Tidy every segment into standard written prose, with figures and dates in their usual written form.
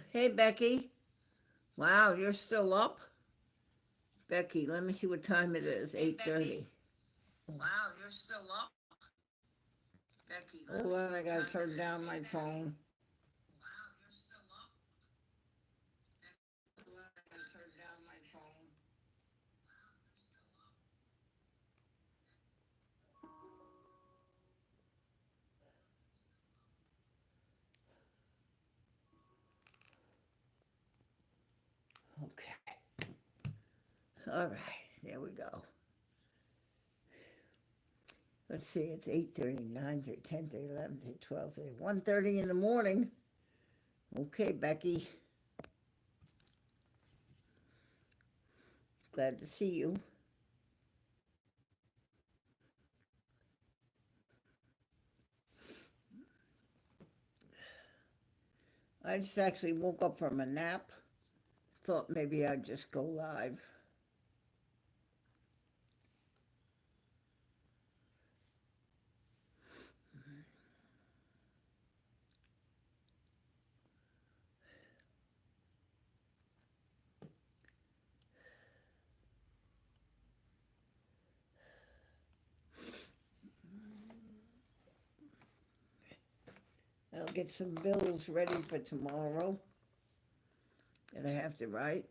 Hey, Becky. Wow, you're still up? Becky, let me see what time it is. 8:30. Wow, you're still up? Becky, hold on, I gotta turn down my phone. Wow, you're still up? Hold on, I gotta turn down my phone. Okay. All right, there we go. Let's see, it's 8:30, 9:30, 10:30, 11:30, 12:30, 1:30 in the morning. Okay, Becky, glad to see you. I just actually woke up from a nap. Thought maybe I'd just go live. I'll get some bills ready for tomorrow that I have to write.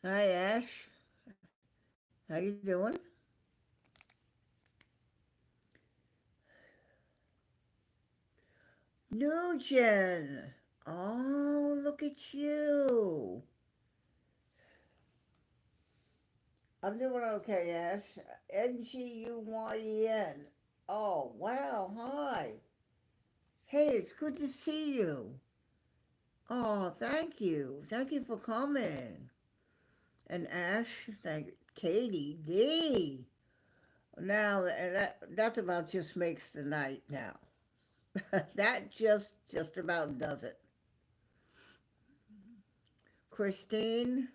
Hi, Ash. How you doing? Nugent. Oh, look at you. I'm doing okay, Ash. Nguyen. Oh, wow. Hi. Hey, it's good to see you. Oh, thank you. Thank you for coming. And Ash, thank Katie D. Now that about just makes the night now. That just about does it. Christine,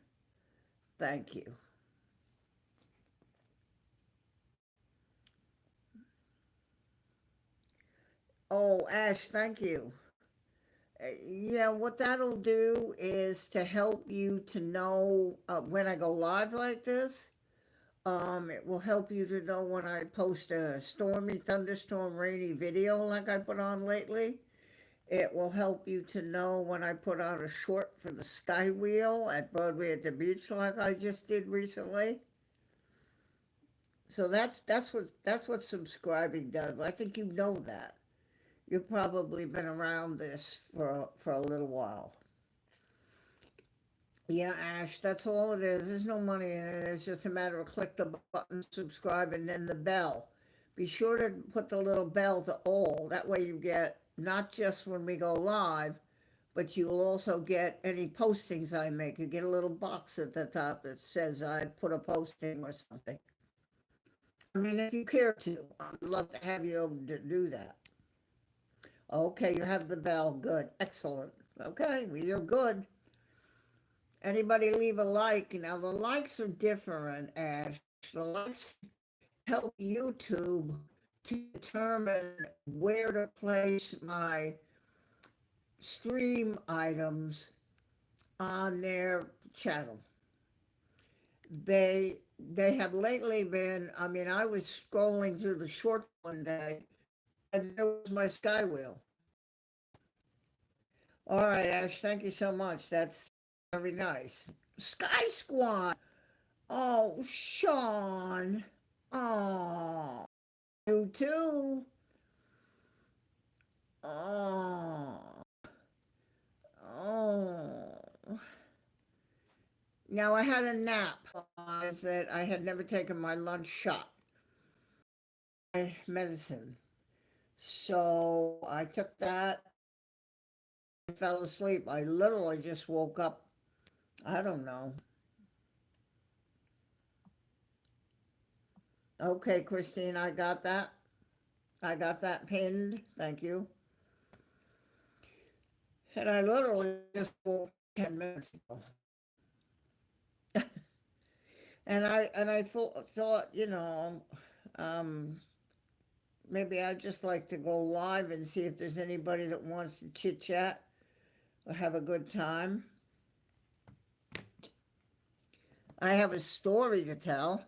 thank you. Oh, Ash, thank you. Yeah, what that'll do is to help you to know when I go live like this. It will help you to know when I post a stormy, thunderstorm, rainy video like I put on lately. It will help you to know when I put on a short for the Sky Wheel at Broadway at the Beach like I just did recently. So that's what subscribing does. I think you know that. You've probably been around this for a little while. Yeah, Ash, that's all it is. There's no money in it. It's just a matter of click the button, subscribe, and then the bell. Be sure to put the little bell to all. That way you get not just when we go live, but you'll also get any postings I make. You get a little box at the top that says I put a posting or something. I mean, if you care to, I'd love to have you able to do that. Okay, you have the bell. Good. Excellent. Okay, well, you're good. Anybody leave a like? Now, the likes are different, Ash. The likes help YouTube to determine where to place my stream items on their channel. They have lately been, I mean, I was scrolling through the short one day and there was my Sky Wheel. All right, Ash, thank you so much. That's very nice. Sky Squad. Oh, Sean. Oh, you too. Oh, oh. Now I had a nap. Is that I had never taken my lunch shot, my medicine. So I took that and fell asleep. I literally just woke up. I don't know. Okay, Christine, I got that. I got that pinned. Thank you. And I literally just woke 10 minutes ago. And I thought, um, maybe I'd just like to go live and see if there's anybody that wants to chit chat or have a good time. I have a story to tell.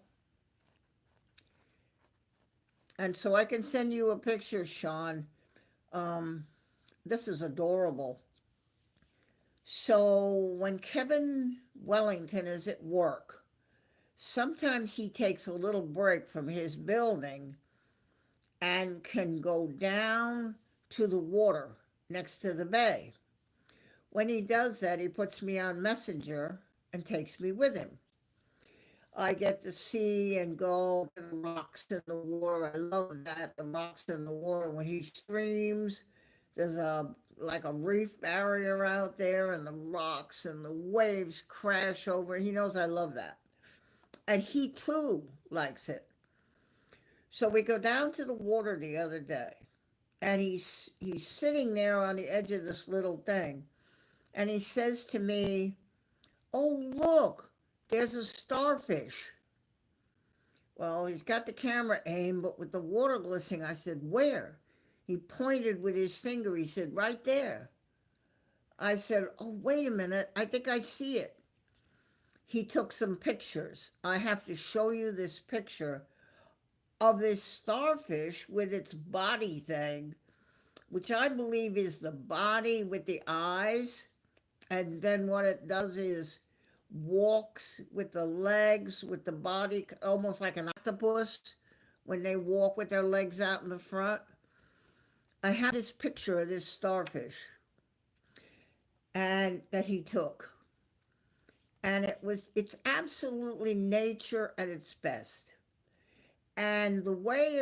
And so I can send you a picture, Sean. Um, this is adorable. So when Kevin Wellington is at work, sometimes he takes a little break from his building and can go down to the water next to the bay. When he does that, he puts me on Messenger and takes me with him. I get to see and go to the rocks in the water. I love that, the rocks in the water. When he streams, there's like a reef barrier out there, and the rocks and the waves crash over. He knows I love that. And he too likes it. So we go down to the water the other day, and he's sitting there on the edge of this little thing, and he says to me, "Oh, look, there's a starfish." Well, he's got the camera aimed, but with the water glistening, I said, "Where?" He pointed with his finger. He said, "Right there." I said, "Oh, wait a minute. I think I see it." He took some pictures. I have to show you this picture of this starfish with its body thing, which I believe is the body with the eyes. And then what it does is walks with the legs, with the body, almost like an octopus when they walk with their legs out in the front. I have this picture of this starfish and that he took. And it's absolutely nature at its best. And the way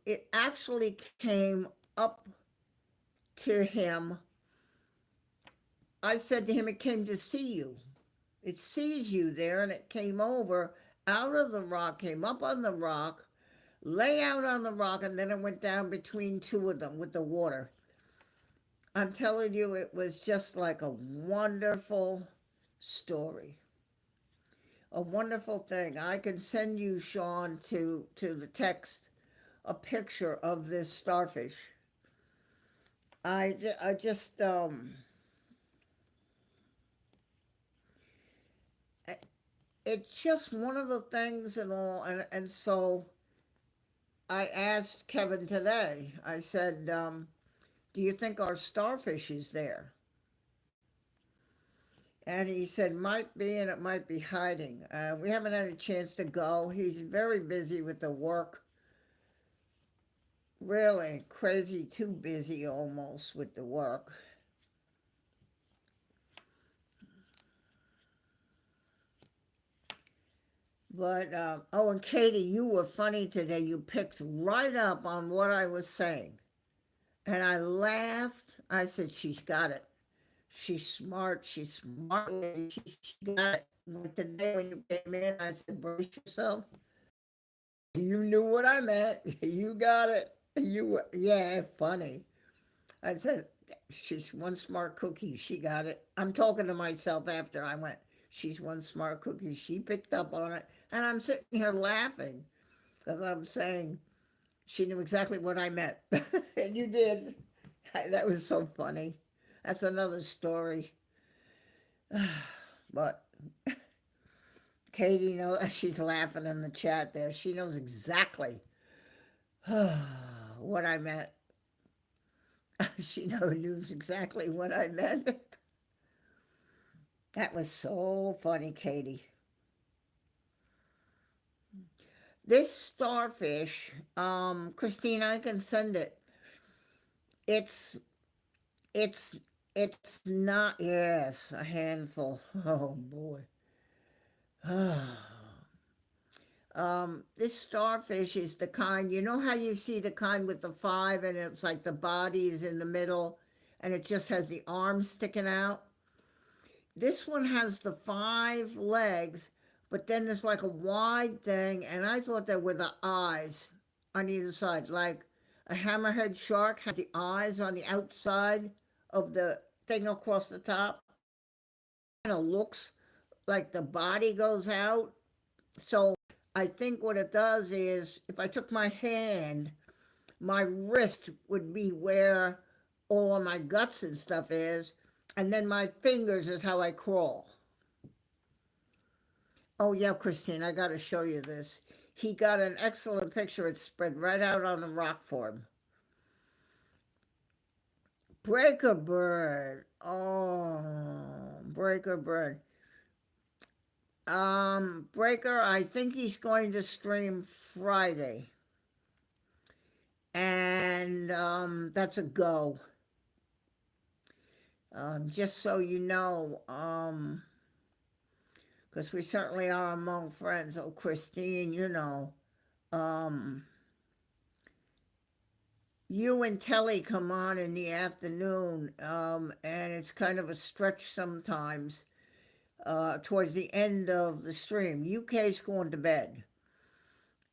it actually came up to him. I said to him, it came to see you. It sees you there, and it came over out of the rock, came up on the rock, lay out on the rock, and then it went down between two of them with the water. I'm telling you, it was just like a wonderful story. A wonderful thing. I can send you, Sean, to the text a picture of this starfish. I just, it's just one of the things and all. And so I asked Kevin today, I said, do you think our starfish is there? And he said, might be, and it might be hiding. We haven't had a chance to go. He's very busy with the work. Really crazy, too busy almost with the work. But, oh, and Katie, you were funny today. You picked right up on what I was saying. And I laughed. I said, she's got it. She's smart. She's smart. She got it. Like today when you came in, I said, brace yourself. You knew what I meant. You got it. Yeah, funny. I said, she's one smart cookie. She got it. I'm talking to myself after I went, she's one smart cookie. She picked up on it. And I'm sitting here laughing because I'm saying she knew exactly what I meant. And you did. That was so funny. That's another story. But Katie knows, she's laughing in the chat there. She knows exactly what I meant. She knows exactly what I meant. That was so funny, Katie. This starfish, Christine, I can send it. It's it's not, yes, a handful. Oh boy. This starfish is the kind, you know how you see the kind with the five and it's like the body is in the middle and it just has the arms sticking out? This one has the five legs, but then there's like a wide thing, and I thought there were the eyes on either side, like a hammerhead shark has the eyes on the outside of the thing across the top. Kind of looks like the body goes out So I think what it does is if I took my hand, my wrist would be where all of my guts and stuff is, and then my fingers is how I crawl. Oh, yeah, Christine, I got to show you this. He got an excellent picture. It's spread right out on the rock for him. Breaker Bird. Oh, Breaker Bird. Breaker, I think he's going to stream Friday. And that's a go. Just so you know, because we certainly are among friends. Oh, Christine, you know, um, you and Telly come on in the afternoon, and it's kind of a stretch sometimes towards the end of the stream. UK's going to bed.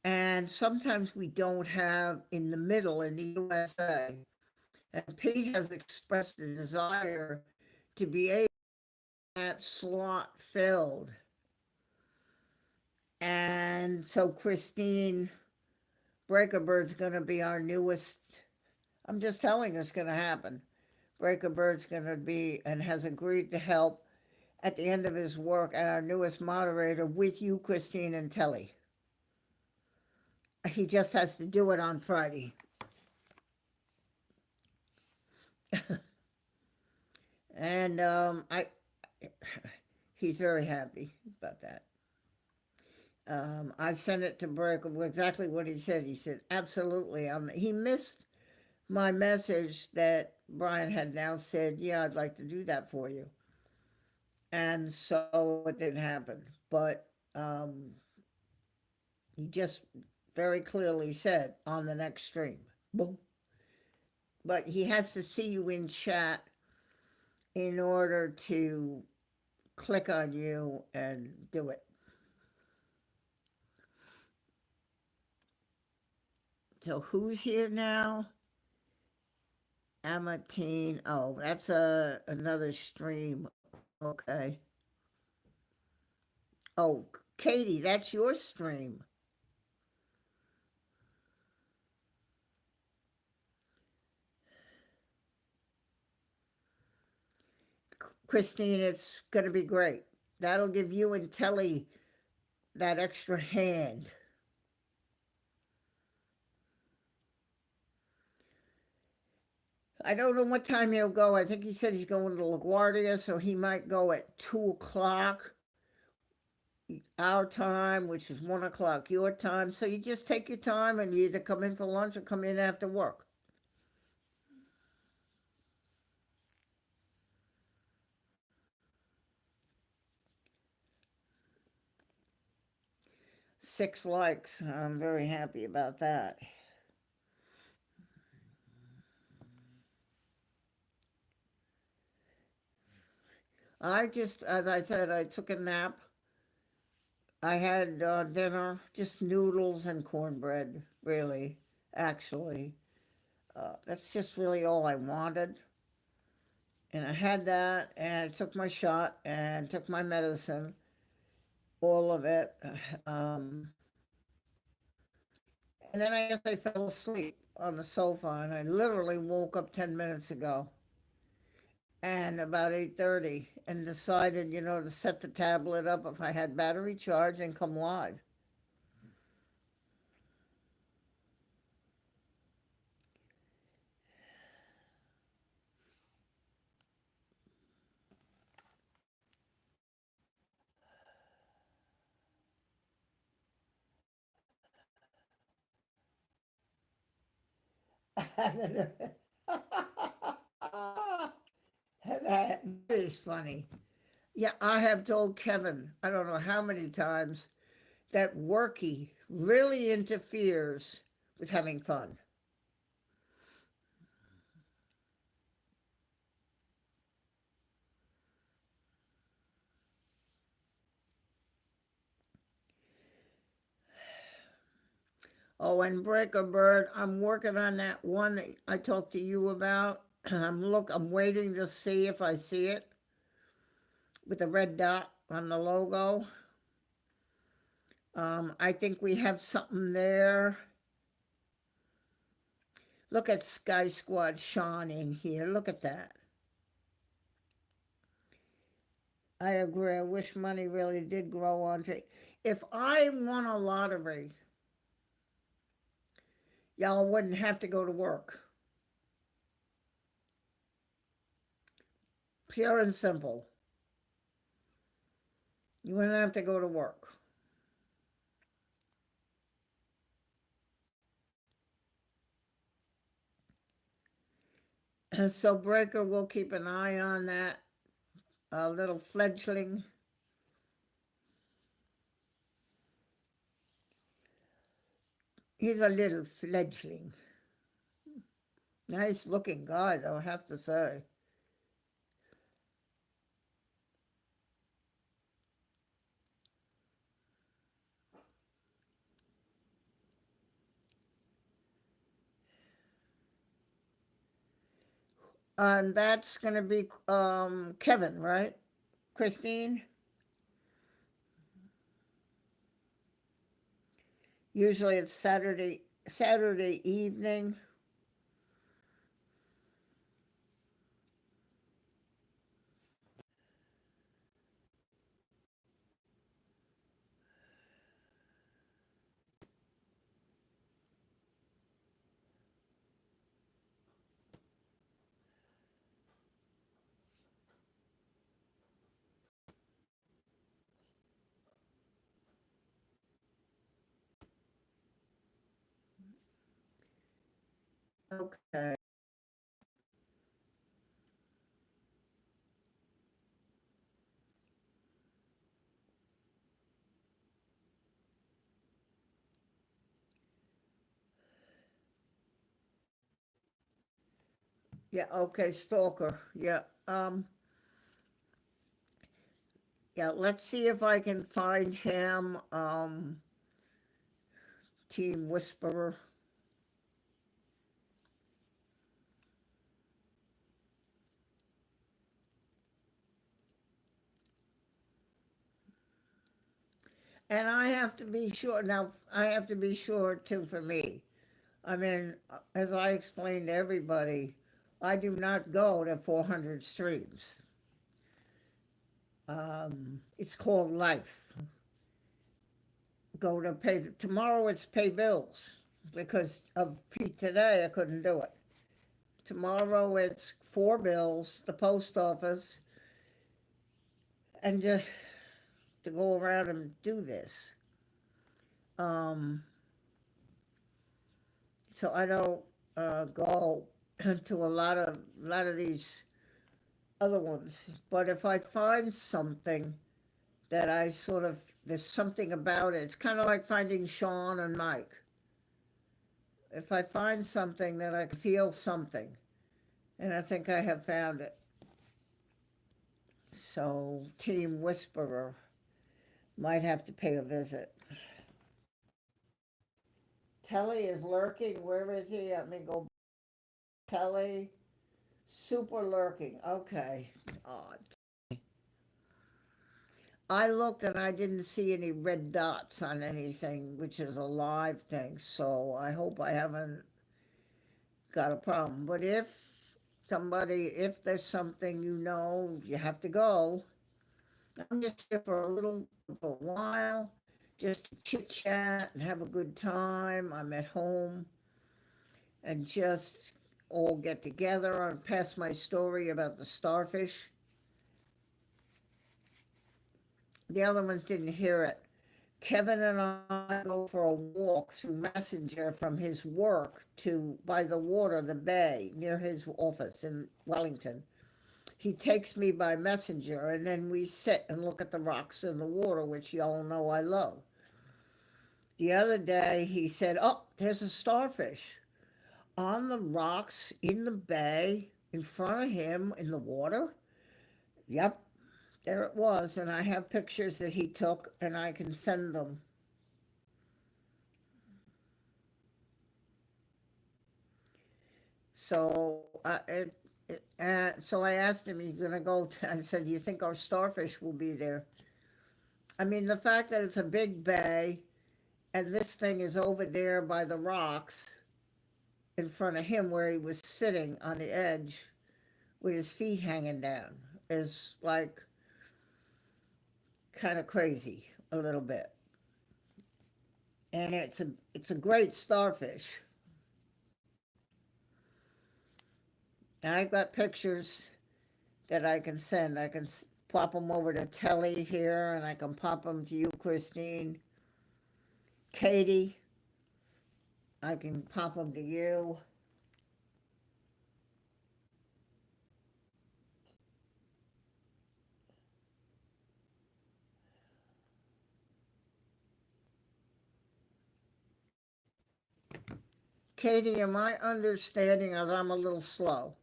And sometimes we don't have in the middle in the USA. And Pete has expressed a desire to be able to get that slot filled. And so Christine Breaker Bird's going to be our newest. I'm just telling you, it's going to happen. Breaker Bird's going to be and has agreed to help at the end of his work and our newest moderator with you, Christine and Telly. He just has to do it on Friday. And he's very happy about that. I sent it to Breaker exactly what he said. He said, absolutely. He missed my message that Brian had now said, yeah, I'd like to do that for you. And so it didn't happen. But he just very clearly said on the next stream. Boom. But he has to see you in chat in order to click on you and do it. So who's here now? Amatine. Oh, that's another stream. Okay. Oh, Katie, that's your stream. Christine, it's going to be great. That'll give you and Telly that extra hand. I don't know what time he'll go. I think he said he's going to LaGuardia, so he might go at 2 o'clock our time, which is 1 o'clock your time. So you just take your time and you either come in for lunch or come in after work. Six likes. I'm very happy about that. I just, as I said, I took a nap. I had dinner, just noodles and cornbread, really, actually. That's just really all I wanted. And I had that, and I took my shot and took my medicine, all of it. Um, and then I guess I fell asleep on the sofa, and I literally woke up 10 minutes ago. And about 8:30, and decided, to set the tablet up if I had battery charge and come live. That is funny. Yeah, I have told Kevin, I don't know how many times, that worky really interferes with having fun. Oh, and Breaker Bird, I'm working on that one that I talked to you about. I'm waiting to see if I see it with the red dot on the logo. I think we have something there. Look at Sky Squad Sean in here. Look at that. I agree. I wish money really did grow on tree. If I won a lottery, y'all wouldn't have to go to work. Pure and simple. You wouldn't have to go to work. So Breaker will keep an eye on that little fledgling. He's a little fledgling. Nice looking guy, though, I have to say. And that's going to be Kevin, right? Christine? Usually it's Saturday evening. Okay. Yeah, okay, Stalker. Yeah. Yeah, let's see if I can find him. Team Whisperer. And I have to be sure now, I have to be sure too for me. I mean, as I explained to everybody, I do not go to 400 streams. It's called life. Go to pay, tomorrow it's pay bills because of Pete today, I couldn't do it. Tomorrow it's 4 bills, the post office, and just to go around and do this. Um, so I don't go to a lot of these other ones. But if I find something that I sort of there's something about it, it's kind of like finding Sean and Mike. If I find something that I feel something, and I think I have found it. So Team Whisperer might have to pay a visit. Telly is lurking. Where is he? Let me go. Telly, super lurking. Okay. Oh, I looked and I didn't see any red dots on anything, which is a live thing. So I hope I haven't got a problem. But if there's something you have to go. I'm just here for a while, just to chit chat and have a good time. I'm at home and just all get together and pass my story about the starfish. The other ones didn't hear it. Kevin and I go for a walk through Messenger from his work to by the water, the bay, near his office in Wellington. He takes me by Messenger, and then we sit and look at the rocks in the water, which y'all know I love. The other day, he said, "Oh, there's a starfish on the rocks in the bay in front of him in the water." Yep, there it was. And I have pictures that he took, and I can send them. So so I asked him, he's going to go. I said, "Do you think our starfish will be there?" I mean, the fact that it's a big bay and this thing is over there by the rocks in front of him where he was sitting on the edge with his feet hanging down is like kind of crazy a little bit. And it's a great starfish. And I've got pictures that I can send. I can pop them over to Telly here, and I can pop them to you, Christine. Katie, I can pop them to you. Katie, am I understanding, as I'm a little slow?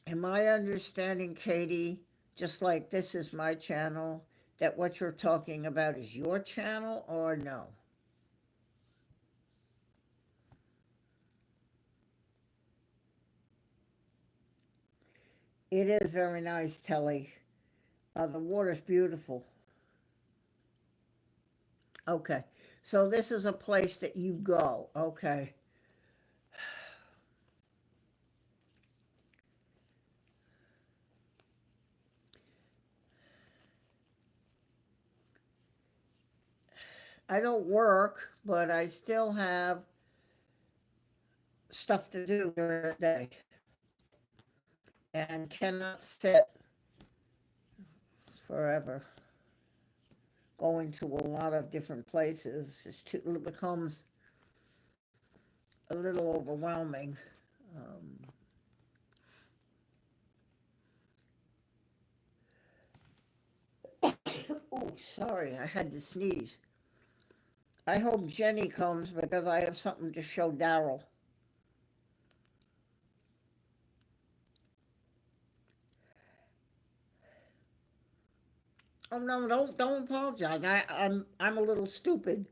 Am I understanding, Katie, just like this is my channel, that what you're talking about is your channel, or no? It is very nice, Telly. The water's beautiful. Okay. So this is a place that you go. Okay. I don't work, but I still have stuff to do during the day and cannot sit forever. Going to a lot of different places it becomes a little overwhelming. Oh, sorry, I had to sneeze. I hope Jenny comes because I have something to show Daryl. Oh no, don't apologize. I'm a little stupid,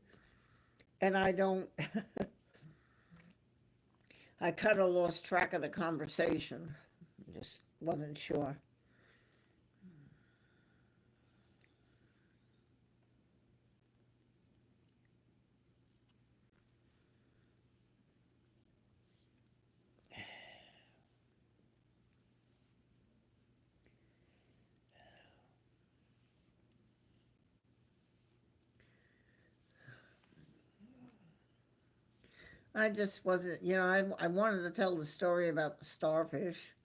and I don't. I kind of lost track of the conversation. Just wasn't sure. I just wasn't, I wanted to tell the story about the starfish.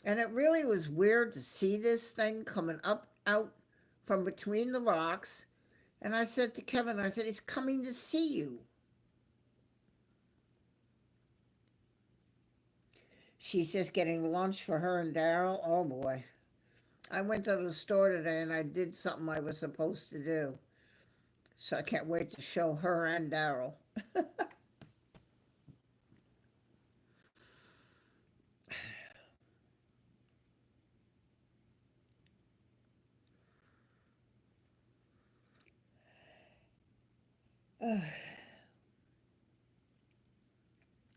And it really was weird to see this thing coming up out from between the rocks. And I said to Kevin, I said, he's coming to see you. She's just getting lunch for her and Daryl. Oh boy. I went to the store today and I did something I was supposed to do. So I can't wait to show her and Daryl.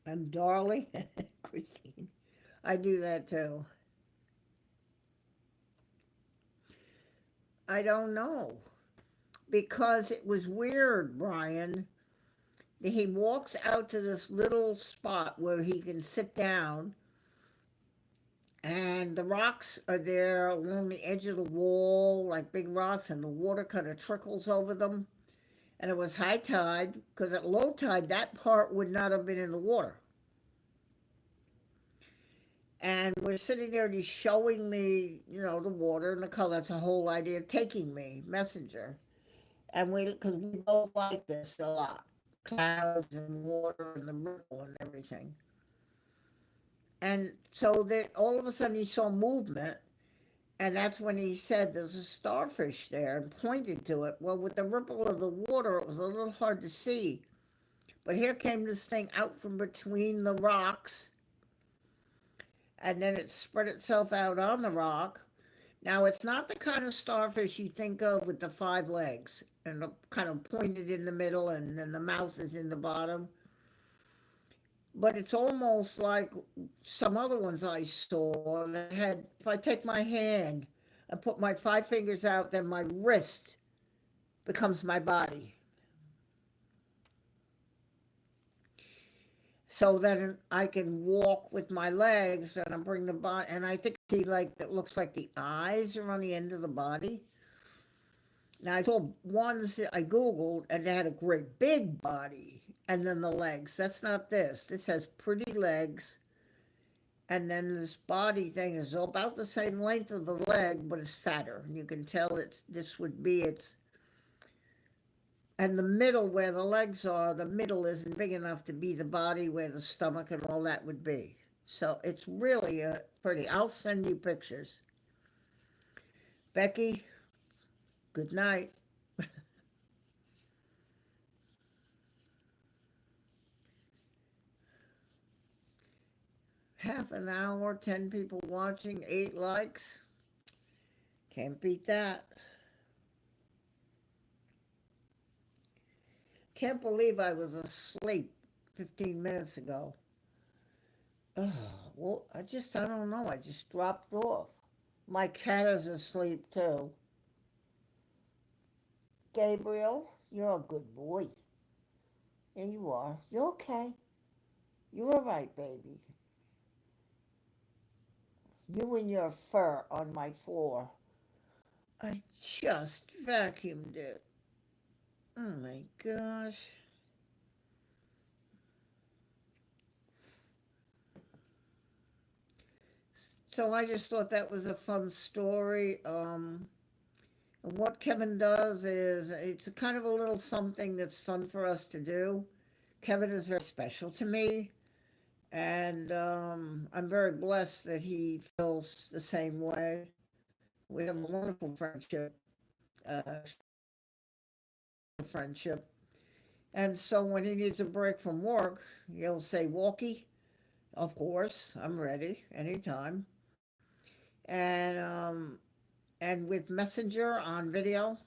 And Darlie, Christine, I do that too. I don't know because it was weird, Brian. He walks out to this little spot where he can sit down, and the rocks are there along the edge of the wall, like big rocks, and the water kind of trickles over them. And it was high tide because at low tide, that part would not have been in the water. And we're sitting there, and he's showing me, the water and the color. That's the whole idea of taking me, messenger. And because we both like this a lot, clouds and water and the ripple and everything. And so that all of a sudden he saw movement, and that's when he said there's a starfish there and pointed to it. Well, with the ripple of the water, it was a little hard to see. But here came this thing out from between the rocks, and then it spread itself out on the rock. Now, it's not the kind of starfish you think of with the five legs and kind of pointed in the middle, and then the mouth is in the bottom. But it's almost like some other ones I saw that had, if I take my hand, I put my 5 fingers out, then my wrist becomes my body. So then I can walk with my legs and I bring the body, and I think he like that looks like the eyes are on the end of the body. Now I saw ones that I Googled and they had a great big body and then the legs. That's not this. This has pretty legs, and then this body thing is about the same length of the leg, but it's fatter. You can tell it's this would be its, and the middle where the legs are, the middle isn't big enough to be the body where the stomach and all that would be. So it's really pretty. I'll send you pictures. Becky, good night. Half an hour, 10 people watching, 8 likes. Can't beat that. Can't believe I was asleep 15 minutes ago. Oh, well, I don't know. I just dropped off. My cat is asleep too. Gabriel, you're a good boy. There you are. You're okay. You're all right, baby. You and your fur on my floor. I just vacuumed it. Oh my gosh. So I just thought that was a fun story. And what Kevin does is it's a kind of a little something that's fun for us to do. Kevin is very special to me, and I'm very blessed that he feels the same way. We have a wonderful uh, friendship. And so when he needs a break from work, he'll say, Walkie, of course, I'm ready anytime. And with Messenger on video,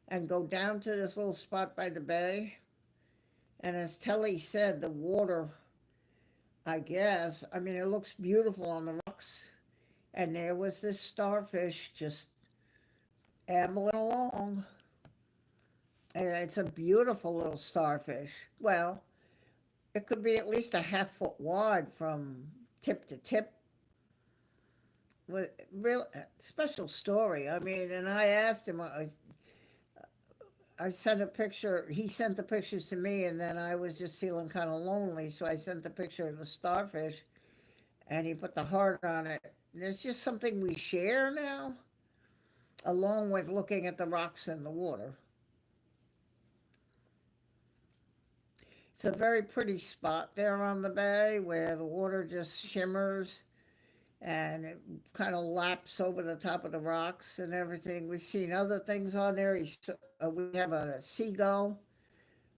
and go down to this little spot by the bay. And as Telly said, the water, I guess, I mean, it looks beautiful on the rocks. And there was this starfish just ambling along. And it's a beautiful little starfish. Well, it could be at least a half-foot wide from tip to tip. With real special story. I mean, and I asked him. I sent a picture. He sent the pictures to me, and then I was just feeling kind of lonely, so I sent the picture of the starfish, and he put the heart on it. And it's just something we share now, along with looking at the rocks in the water. It's a very pretty spot there on the bay where the water just shimmers and it kind of laps over the top of the rocks and everything. We've seen other things on there. We have a seagull.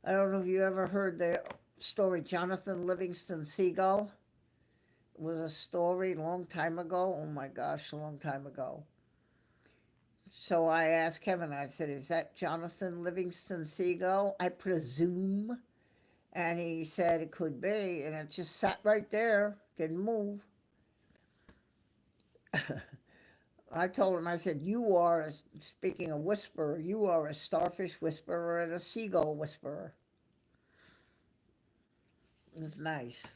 I don't know if you ever heard the story Jonathan Livingston Seagull. It was a story a long time ago. Oh my gosh, a long time ago. So I asked Kevin, I said, is that Jonathan Livingston Seagull? I presume. And he said it could be. And it just sat right there, didn't move. I told him, I said, you are, speaking of whisperer, you are a starfish whisperer and a seagull whisperer. It's nice.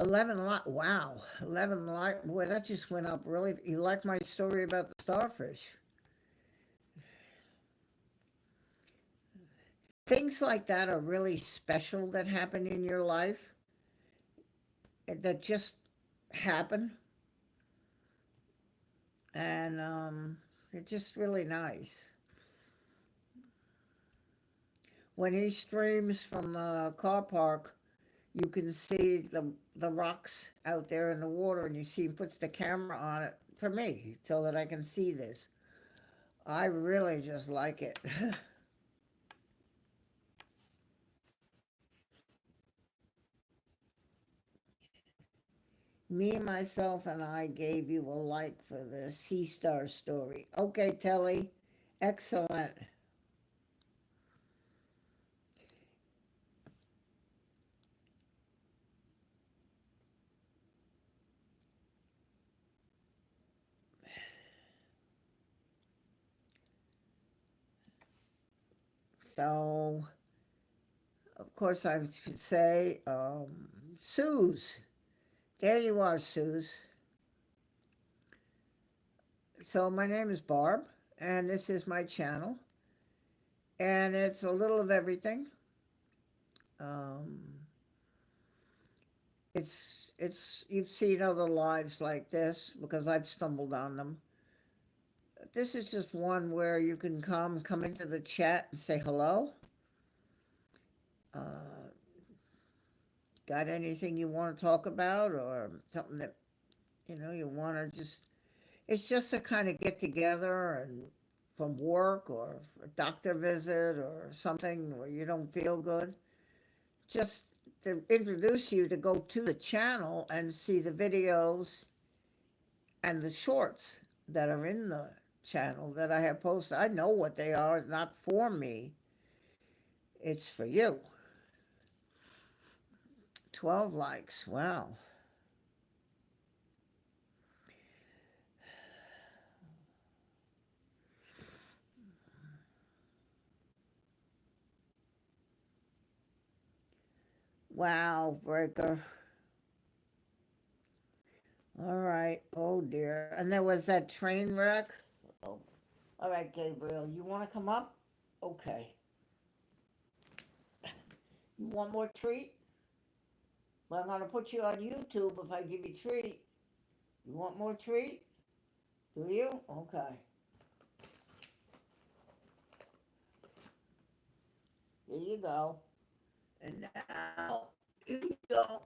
11 light, wow, 11 light, boy, that just went up really. You like my story about the starfish? Things like that are really special that happen in your life, that just happen. And it's just really nice. When he streams from the car park, you can see the rocks out there in the water, and you see he puts the camera on it for me so that I can see this. I really just like it. Me, myself, and I gave you a like for the Sea Star story. Okay, Telly, excellent. So, of course, I could say, Suze. There you are, Suze. So, my name is Barb, and this is my channel, and it's a little of everything. Um, it's you've seen other lives like this because I've stumbled on them. This is just one where you can come into the chat and say hello. Uh, got anything you want to talk about, or something that you want to just? It's just a kind of get together and from work or a doctor visit or something where you don't feel good. Just to introduce you to go to the channel and see the videos and the shorts that are in the channel that I have posted. I know what they are. It's not for me. It's for you. 12 likes. Wow. Wow, Breaker. All right. Oh, dear. And there was that train wreck. Oh. All right, Gabriel. You want to come up? Okay. You want more treat? Well, I'm going to put you on YouTube if I give you treat. You want more treat? Do you? Okay. Here you go. And now, here you go.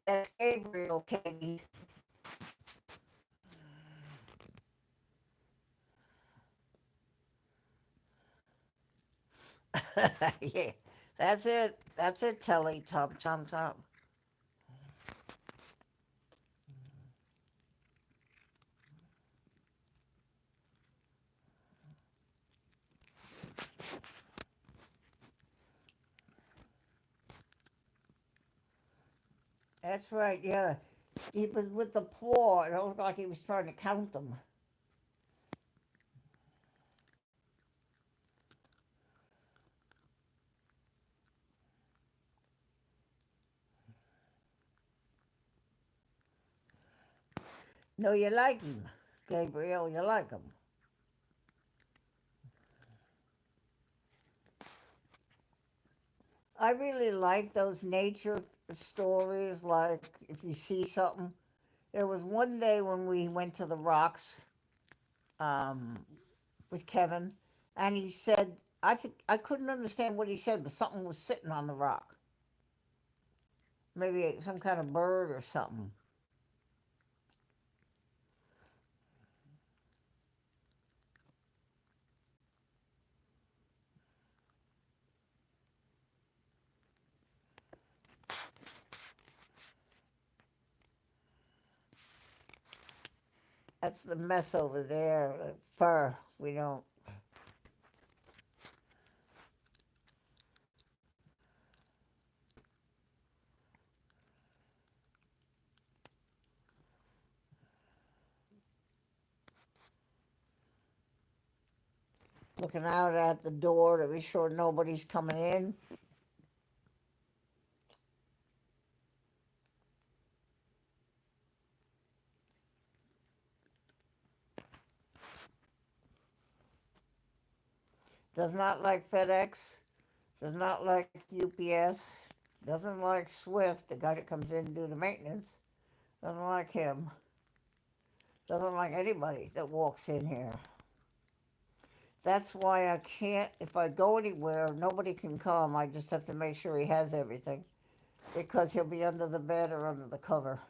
That's Gabriel, Katie. Yeah, that's it. That's it, Telly. Tom, Tom, Tom. That's right, yeah. He was with the paw. It looked like he was trying to count them. No, you like him, Gabriel. You like him. I really like those nature stories, like if you see something. There was one day when we went to the rocks um, with Kevin, and he said, I couldn't understand what he said, but something was sitting on the rock. Maybe some kind of bird or something. That's the mess over there. Fur. We don't. Looking out at the door to be sure nobody's coming in. Does not like FedEx. Does not like UPS. Doesn't like Swift, the guy that comes in to do the maintenance. Doesn't like him. Doesn't like anybody that walks in here. That's why I can't, if I go anywhere, nobody can come. I just have to make sure he has everything because he'll be under the bed or under the cover.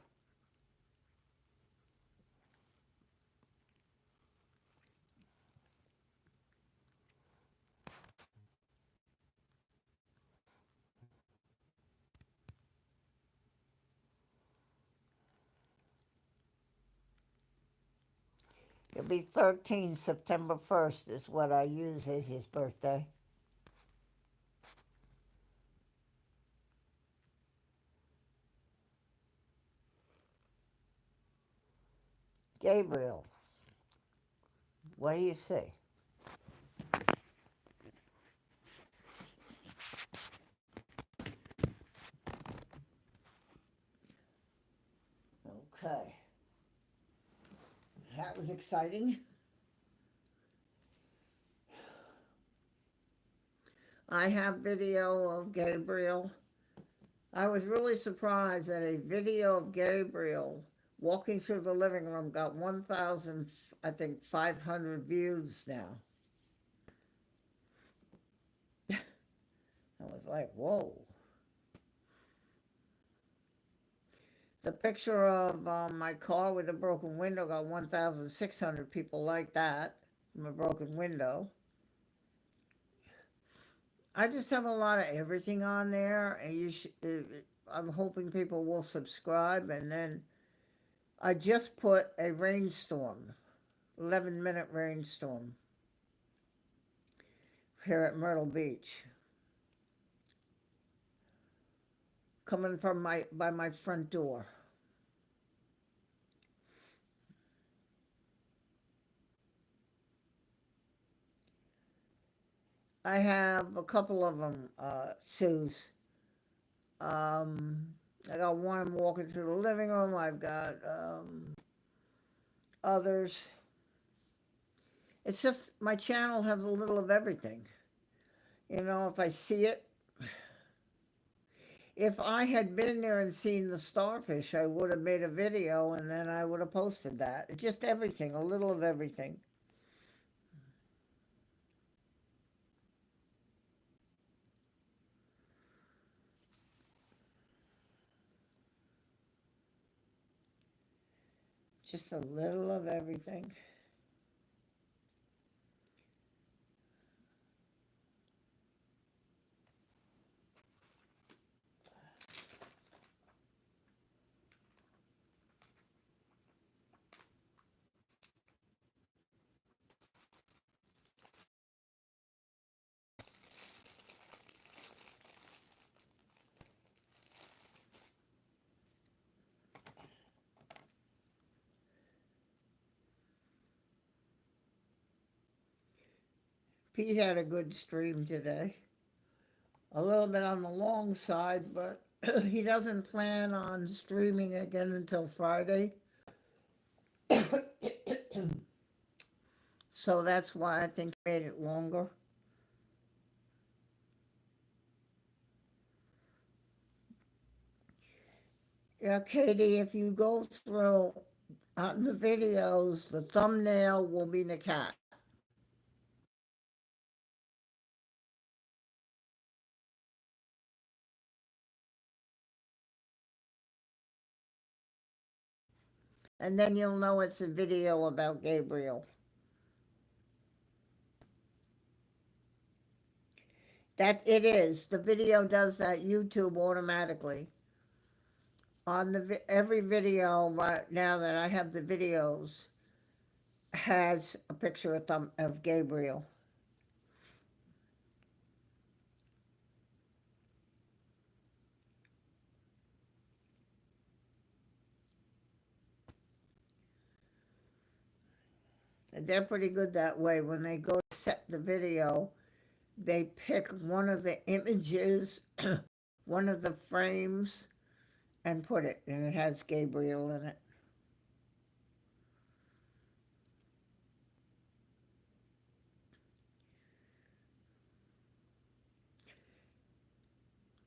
It'll be 13, September 1st is what I use as his birthday. Gabriel, what do you see? Okay. That was exciting. I have video of Gabriel. I was really surprised that a video of Gabriel walking through the living room got 1,000, I think, 500 views now. I was like, whoa. The picture of my car with a broken window got 1,600 people like that from a broken window. I just have a lot of everything on there, and I'm hoping people will subscribe. And then I just put a rainstorm, 11-minute rainstorm here at Myrtle Beach, coming from by my front door. I have a couple of them, Sue's. I got one walking through the living room. I've got others. It's just my channel has a little of everything. You know, if I see it, if I had been there and seen the starfish, I would have made a video and then I would have posted that. It's just everything, a little of everything. Just a little of everything. Pete had a good stream today. A little bit on the long side, but he doesn't plan on streaming again until Friday. So that's why I think he made it longer. Yeah, Katie, if you go through on the videos, the thumbnail will be the cat. And then you'll know it's a video about Gabriel. That it is. The video does that YouTube automatically. On every video right now that I have the videos has a picture of Gabriel. And they're pretty good that way. When they go to set the video, they pick one of the images, one of the frames, and put it, and it has Gabriel in it.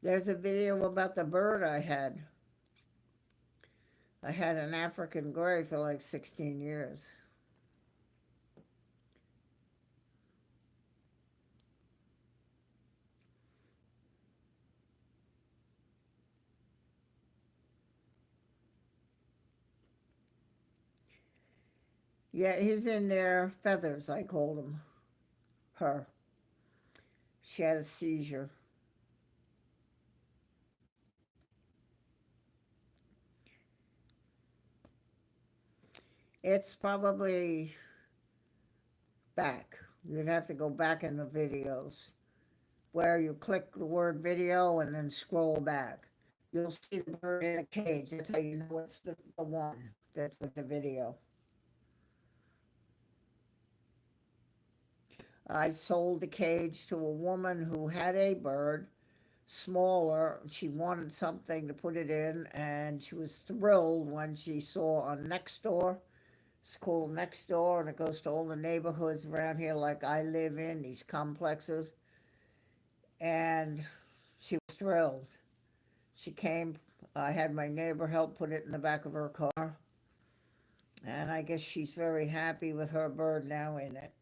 There's a video about the bird I had. I had an African gray for like 16 years. Yeah, he's in there, feathers, I called him. Her. She had a seizure. It's probably back. You'd have to go back in the videos where you click the word video and then scroll back. You'll see the bird in a cage. That's how you know it's the one that's with the video. I sold the cage to a woman who had a bird, smaller. She wanted something to put it in, and she was thrilled when she saw on Nextdoor. It's called Nextdoor, and it goes to all the neighborhoods around here like I live in, these complexes. And she was thrilled. She came, I had my neighbor help put it in the back of her car. And I guess she's very happy with her bird now in it.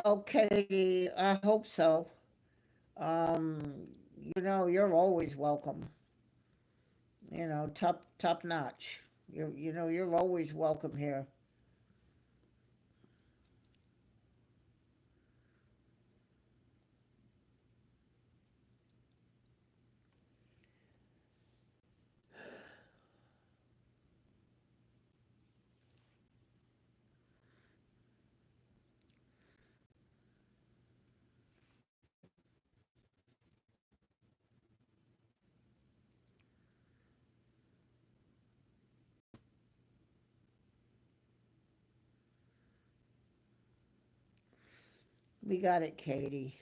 Okay, I hope so. Um, you're always welcome. Top notch. You're always welcome here. We got it, Katie.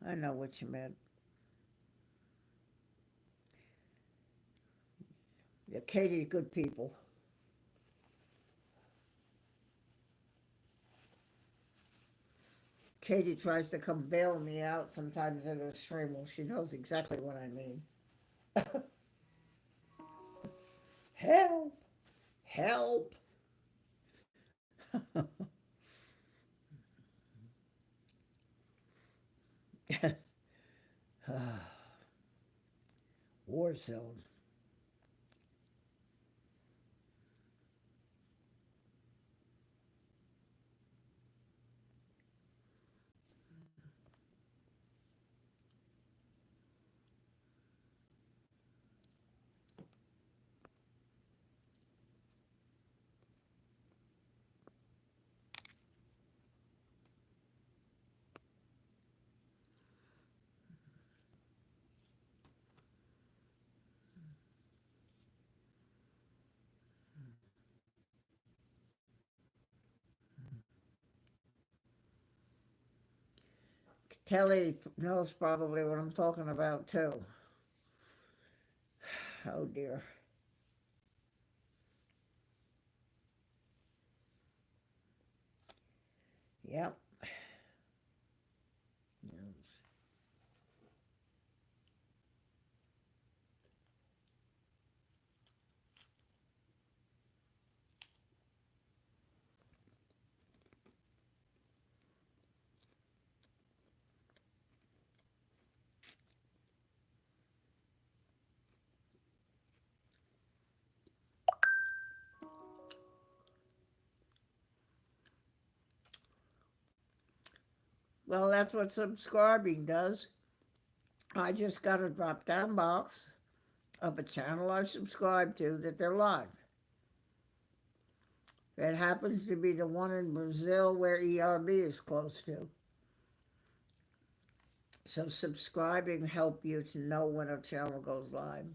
I know what you meant. Yeah, Katie's good people. Katie tries to come bail me out sometimes in a stream. Well, she knows exactly what I mean. Help! Help! War zone. Kelly knows probably what I'm talking about too. Oh dear. Yep. Well, that's what subscribing does. I just got a drop down box of a channel I subscribe to that they're live. It happens to be the one in Brazil where ERB is close to. So subscribing help you to know when a channel goes live.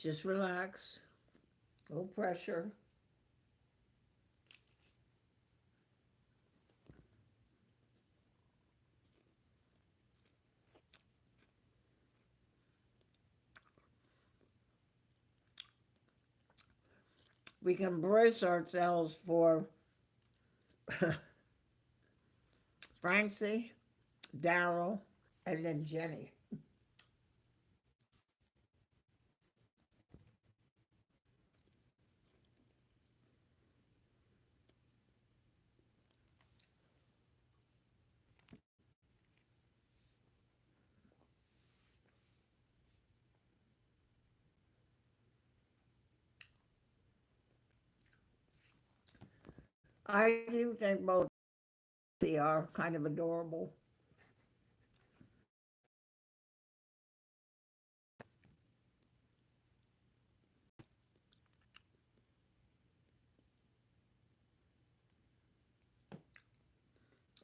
Just relax. No pressure. We can brace ourselves for Francie, Daryl, and then Jenny. I do think both they are kind of adorable.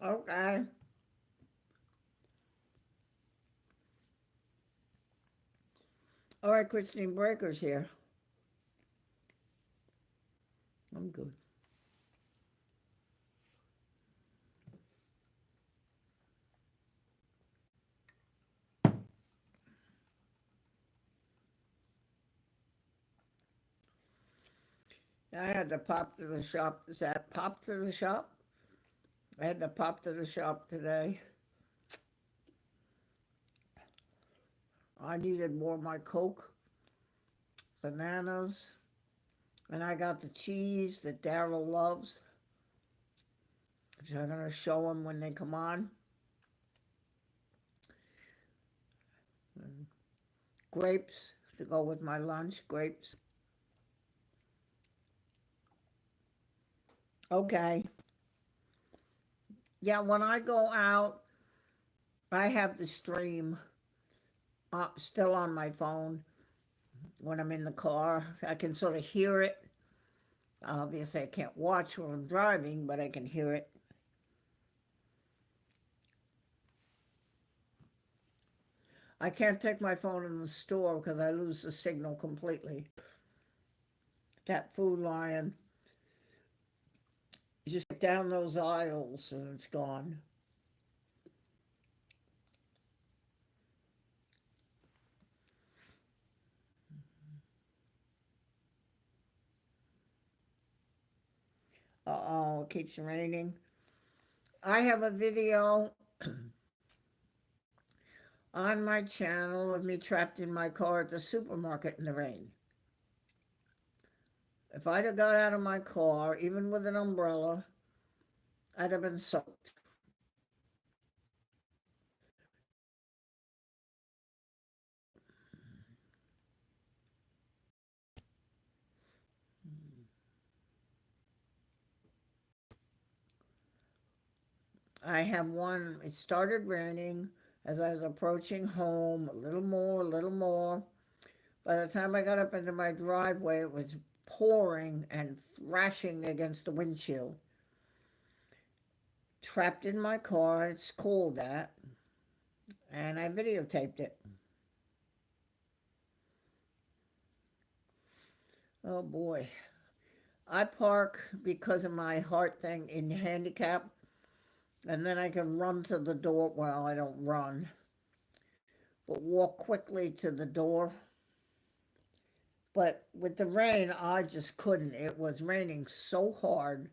Okay. All right, Christine Breaker's here. I'm good. I had to pop to the shop. Is that pop to the shop? I had to pop to the shop today. I needed more of my Coke, bananas, and I got the cheese that Daryl loves, which I'm going to show him when they come on. And grapes to go with my lunch, grapes. Okay. Yeah, when I go out, I have the stream still on my phone when I'm in the car. I can sort of hear it. Obviously, I can't watch while I'm driving, but I can hear it. I can't take my phone in the store because I lose the signal completely. That Food Lion, you just get down those aisles and it's gone. Uh-oh, it keeps raining. I have a video on my channel of me trapped in my car at the supermarket in the rain. If I'd have got out of my car, even with an umbrella, I'd have been soaked. I have one, it started raining as I was approaching home, a little more, a little more. By the time I got up into my driveway, it was pouring and thrashing against the windshield. Trapped in my car, it's called that, and I videotaped it. Oh boy. I park because of my heart thing in handicap, and then I can run to the door. Well, I don't run, but walk quickly to the door. But with the rain, I just couldn't. It was raining so hard.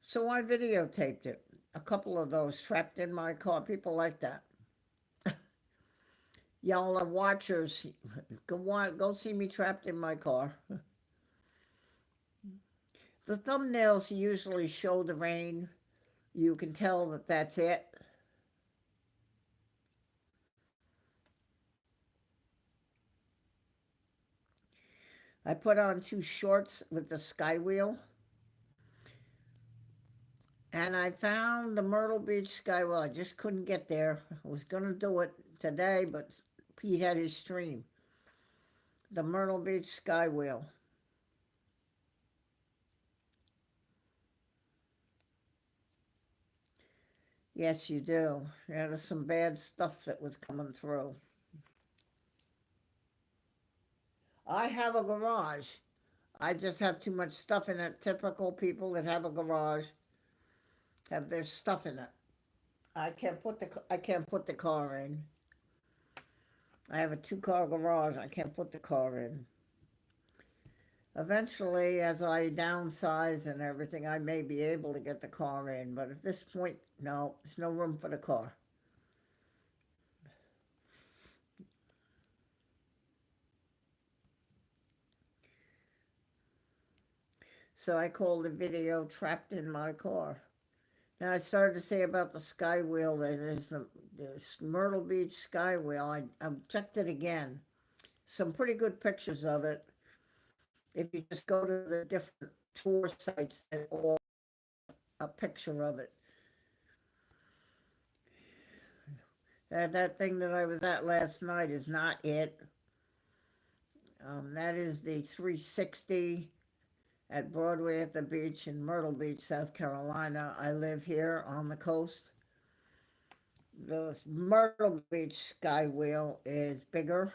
So I videotaped it. A couple of those trapped in my car. People like that. Y'all are watchers. Go see me trapped in my car. The thumbnails usually show the rain. You can tell that that's it. I put on 2 shorts with the Skywheel. And I found the Myrtle Beach Skywheel. I just couldn't get there. I was going to do it today, but Pete had his stream. The Myrtle Beach Skywheel. Yes, you do. Yeah, there's some bad stuff that was coming through. I have a garage. I just have too much stuff in it. Typical people that have a garage have their stuff in it. I can't put the car in. I have a two-car garage. I can't put the car in. Eventually, as I downsize and everything, I may be able to get the car in, but at this point, no, there's no room for the car. So I call the video "Trapped in My Car." Now I started to say about the Skywheel. There's the Myrtle Beach Skywheel. I checked it again. Some pretty good pictures of it. If you just go to the different tour sites, and all a picture of it. And that thing that I was at last night is not it. That is the 360 at Broadway at the beach in Myrtle Beach, South Carolina. I live here on the coast. The Myrtle Beach Skywheel is bigger,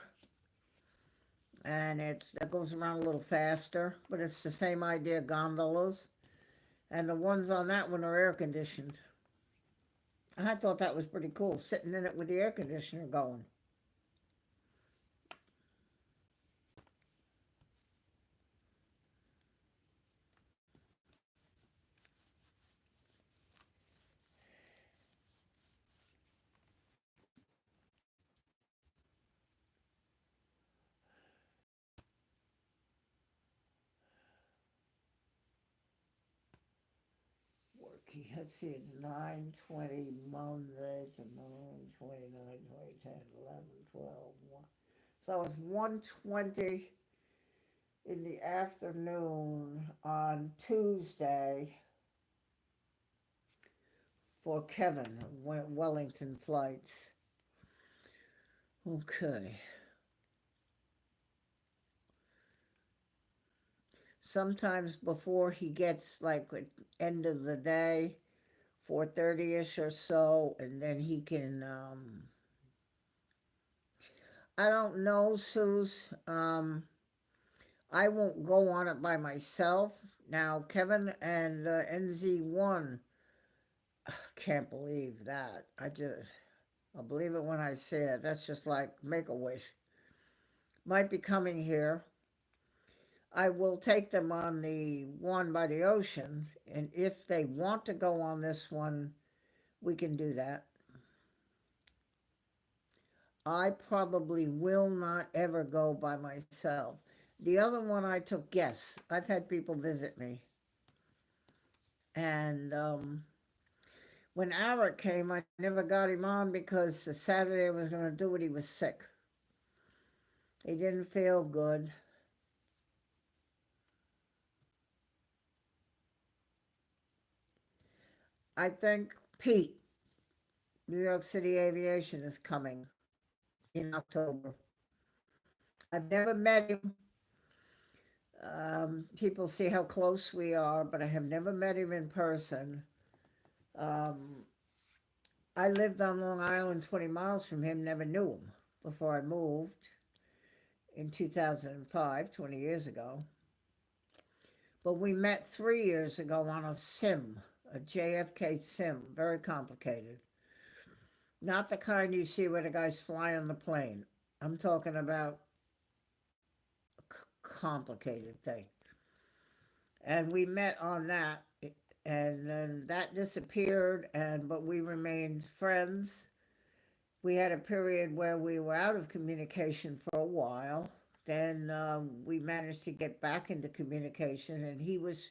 and it goes around a little faster, but it's the same idea, gondolas. And the ones on that one are air conditioned. I thought that was pretty cool, sitting in it with the air conditioner going. Working, let's see, it's 9:20 Monday to 9:29, 2010, 11, 12, 1. So it's 1:20 in the afternoon on Tuesday for Kevin, Wellington flights. Okay. Sometimes before he gets like at end of the day, 4:30ish or so, and then he can I don't know, Suze. I won't go on it by myself. Now Kevin and NZ1, can't believe that. I'll believe it when I say it. That's just like make a wish. Might be coming here. I will take them on the one by the ocean, and if they want to go on this one, we can do that. I probably will not ever go by myself. The other one I took guests. I've had people visit me. And when Alec came, I never got him on because the Saturday I was going to do it, he was sick. He didn't feel good. I think Pete, New York City Aviation, is coming in October. I've never met him. People see how close we are, but I have never met him in person. Um, I lived on Long Island, 20 miles from him, never knew him before I moved in 2005, 20 years ago. But we met 3 years ago on a sim, a JFK sim, very complicated. Not the kind you see where the guys fly on the plane. I'm talking about a complicated thing. And we met on that, and then that disappeared, but we remained friends. We had a period where we were out of communication for a while. Then we managed to get back into communication, and he was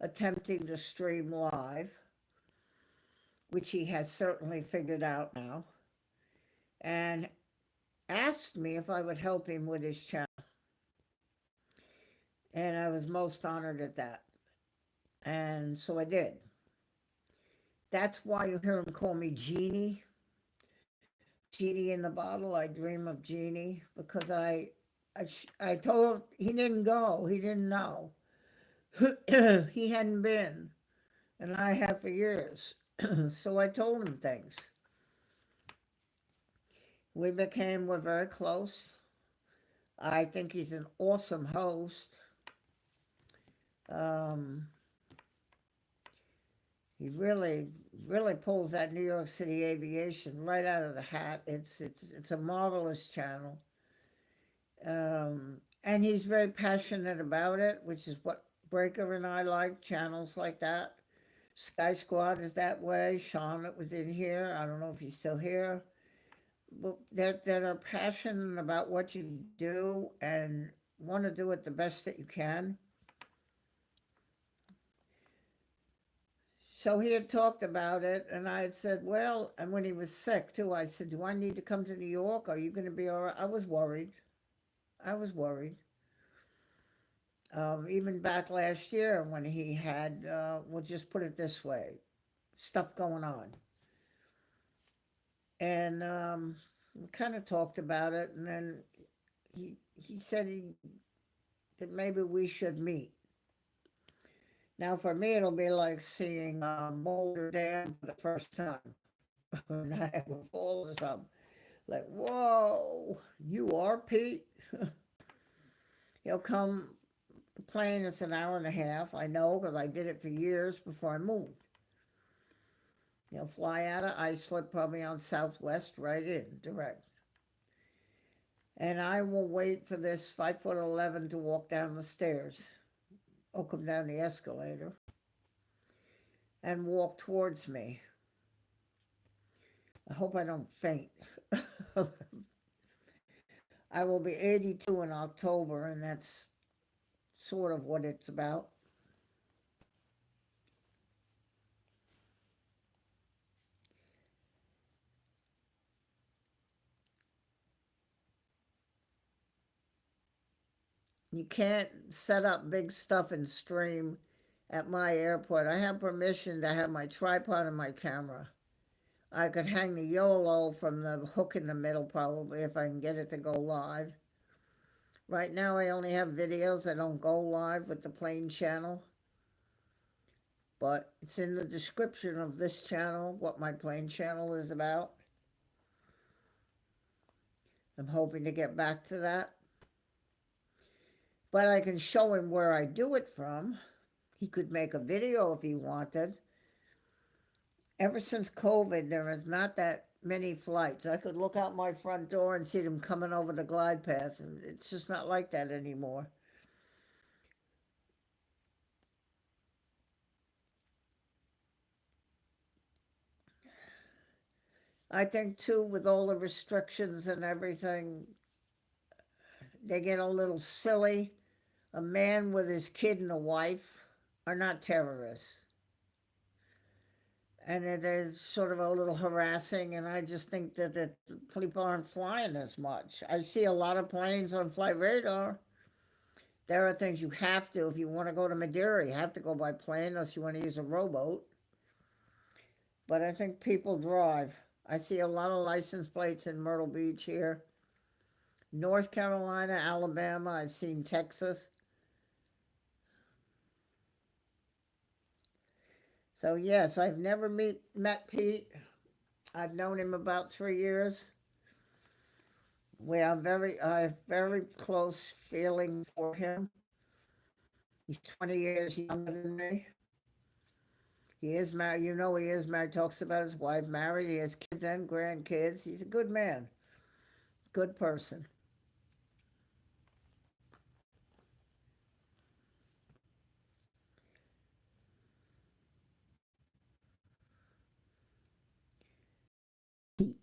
attempting to stream live, which he has certainly figured out now, and asked me if I would help him with his channel. And I was most honored at that. And so I did. That's why you hear him call me Jeannie. Genie in the bottle. I dream of Jeannie because I told him he didn't go. He didn't know. He hadn't been, and I have for years. So I told him things. We're very close. I think he's an awesome host. Um, he really pulls that New York City aviation right out of the hat. It's a marvelous channel. And he's very passionate about it, which is what Breaker and I like, channels like that. Sky Squad is that way. Sean that was in here, I don't know if he's still here, but that are passionate about what you do and want to do it the best that you can. So he had talked about it, and I had said, well, and when he was sick too, I said, do I need to come to New York? Are you going to be all right? I was worried. I was worried. Even back last year when he had, we'll just put it this way, stuff going on. And we kind of talked about it, and then he said that maybe we should meet. Now, for me, it'll be like seeing Boulder Dam for the first time. Niagara Falls or something. Like, whoa, you are Pete? He'll come, the plane is an hour and a half. I know because I did it for years before I moved. He'll fly out of Islip, probably on Southwest, right in, direct. And I will wait for this 5'11" to walk down the stairs. Or come down the escalator. And walk towards me. I hope I don't faint. I will be 82 in October, and that's sort of what it's about. You can't set up big stuff and stream at my airport. I have permission to have my tripod and my camera. I could hang the YOLO from the hook in the middle probably if I can get it to go live. Right now I only have videos. I don't go live with the plane channel. But it's in the description of this channel, what my plane channel is about. I'm hoping to get back to that. But I can show him where I do it from. He could make a video if he wanted. Ever since COVID, there is not that many flights. I could look out my front door and see them coming over the glide path, and it's just not like that anymore. I think, too, with all the restrictions and everything, they get a little silly. A man with his kid and a wife are not terrorists. And it is sort of a little harassing, and I just think that people aren't flying as much. I see a lot of planes on Flight Radar. There are things you have to, if you want to go to Madeira, you have to go by plane unless you want to use a rowboat. But I think people drive. I see a lot of license plates in Myrtle Beach here. North Carolina, Alabama, I've seen Texas. So yes, I've never met Pete. I've known him about 3 years. We are I have very close feeling for him. He's 20 years younger than me. He is married, you know he is married, talks about his wife, married, he has kids and grandkids. He's a good man, good person. Pete.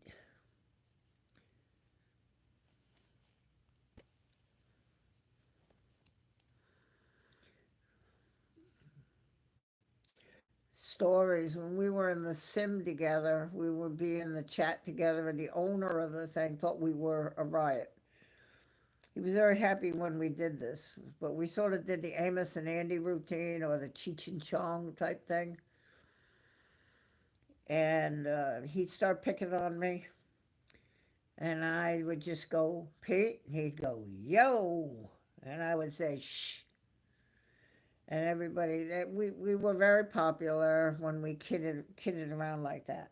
Stories. When we were in the sim together, we would be in the chat together, and the owner of the thing thought we were a riot. He was very happy when we did this, but we sort of did the Amos and Andy routine or the Cheech and Chong type thing. And he'd start picking on me, and I would just go, Pete, and he'd go, yo, and I would say, shh. And everybody, we were very popular when we kidded around like that.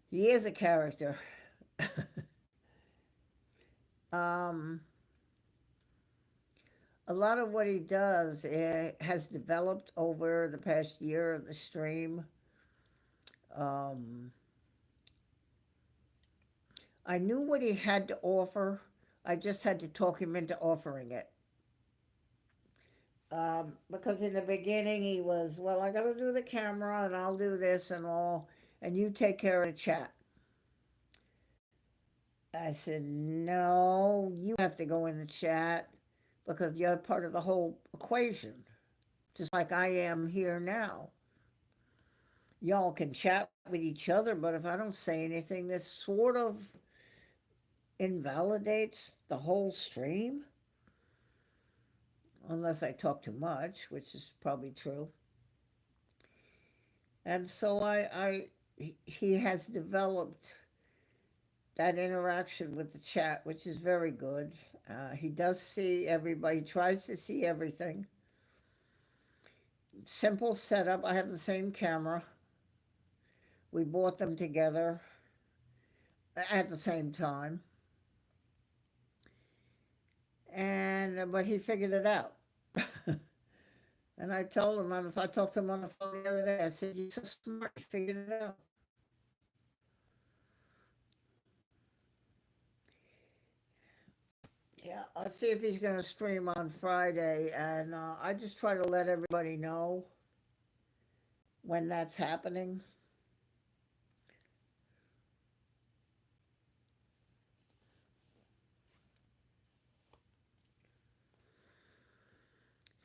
He is a character. Um, a lot of what he does has developed over the past year of the stream. Um, I knew what he had to offer. I just had to talk him into offering it. Because in the beginning he was, well, I got to do the camera and I'll do this and all, and you take care of the chat. I said, no, you have to go in the chat because you're part of the whole equation, just like I am here now. Y'all can chat with each other, but if I don't say anything, this sort of invalidates the whole stream, unless I talk too much, which is probably true. And so he has developed that interaction with the chat, which is very good. He does see everybody, he tries to see everything. Simple setup. I have the same camera. We bought them together at the same time. And but he figured it out. And I told him, if I talked to him on the phone the other day, I said, "You're so smart, you figured it out." Yeah, I'll see if he's going to stream on Friday, and I just try to let everybody know when that's happening.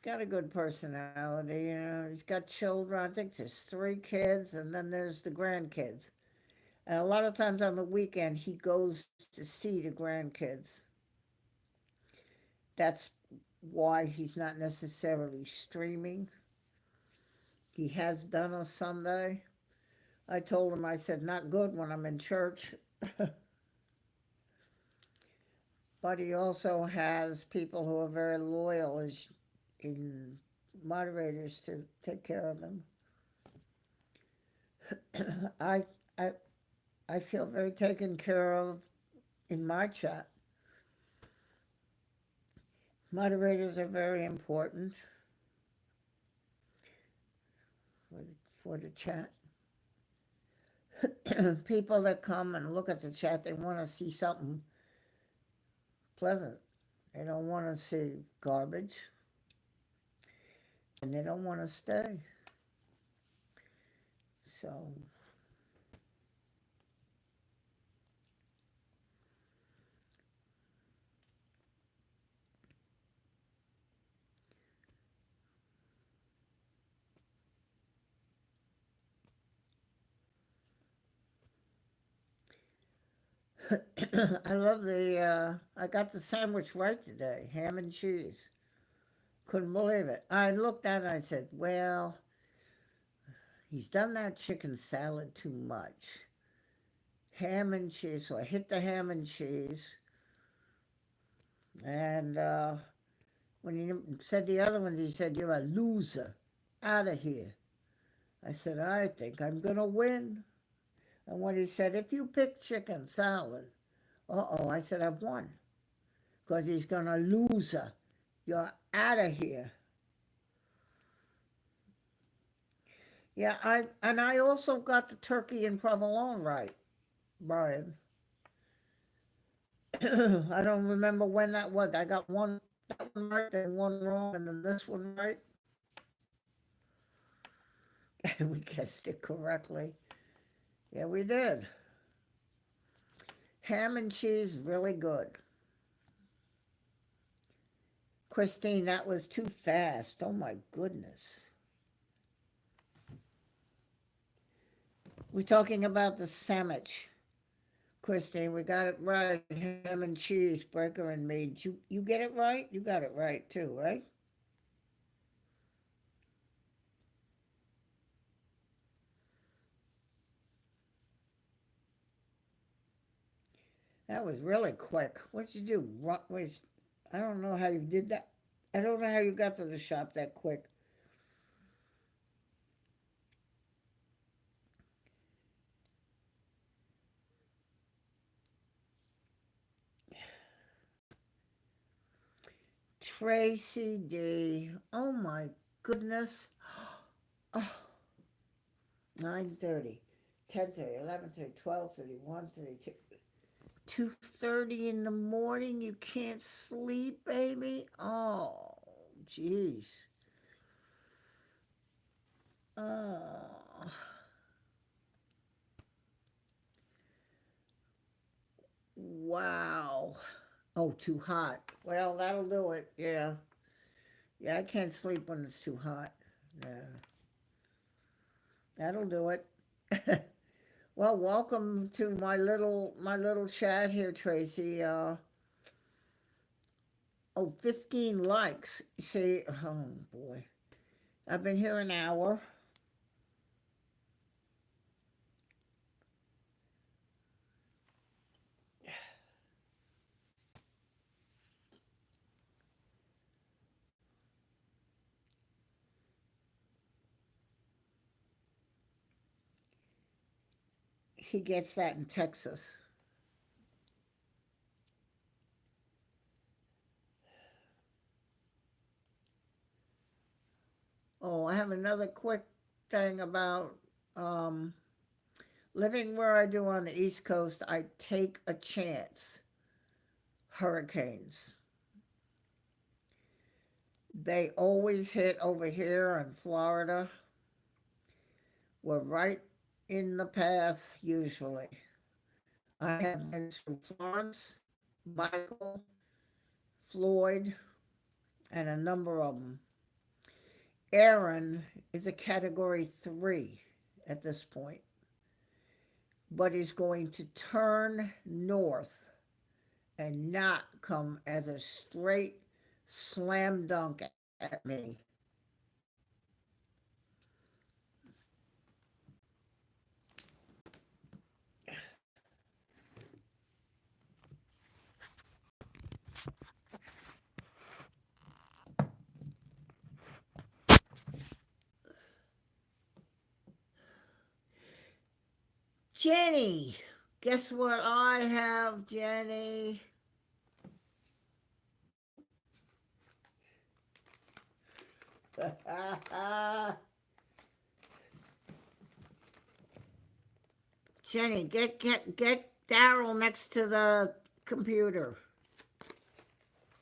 He's got a good personality, you know. He's got children. I think there's 3 kids, and then there's the grandkids. And a lot of times on the weekend, he goes to see the grandkids. That's why he's not necessarily streaming. He has done a Sunday. I told him, I said, not good when I'm in church. But he also has people who are very loyal as in moderators to take care of him. I, I, I feel very taken care of in my chat. Moderators are very important for the chat. People that come and look at the chat, they want to see something pleasant. They don't want to see garbage, and they don't want to stay. So, I love I got the sandwich right today, ham and cheese. Couldn't believe it. I looked at it and I said, well, he's done that chicken salad too much. Ham and cheese. So I hit the ham and cheese. And when he said the other ones, he said, you're a loser. Out of here. I said, I think I'm going to win. And when he said, if you pick chicken salad, uh-oh, I said, I've won. Because he's going to lose her. You're out of here. Yeah, I also got the turkey and provolone right, Brian. I don't remember when that was. I got that one right, then one wrong, and then this one right. We guessed it correctly. Yeah, we did. Ham and cheese, really good. Christine, that was too fast. Oh my goodness. We're talking about the sandwich. Christine, we got it right. Ham and cheese, Breaker and me. Did you get it right? You got it right too, right? That was really quick. What did you do? Wait, I don't know how you did that. I don't know how you got to the shop that quick. Tracy D. Oh my goodness. Oh, 9:30, 10:30, 11:30, 12:30, 1:30, 2:30 in the morning. You can't sleep, baby. Oh, jeez. Oh, wow. Oh, too hot. Well, that'll do it. Yeah. Yeah, I can't sleep when it's too hot. Yeah. That'll do it. Well, welcome to my little chat here, Tracy. Oh, 15 likes. See, oh boy. I've been here an hour. He gets that in Texas. Oh, I have another quick thing about um, living where I do on the East Coast. I take a chance. Hurricanes. They always hit over here in Florida. We're right in the path, usually. I have been through Florence, Michael, Floyd, and a number of them. Aaron is a category 3 at this point, but he's going to turn north and not come as a straight slam dunk at me. Jenny, guess what I have, Jenny? Jenny, get Daryl next to the computer.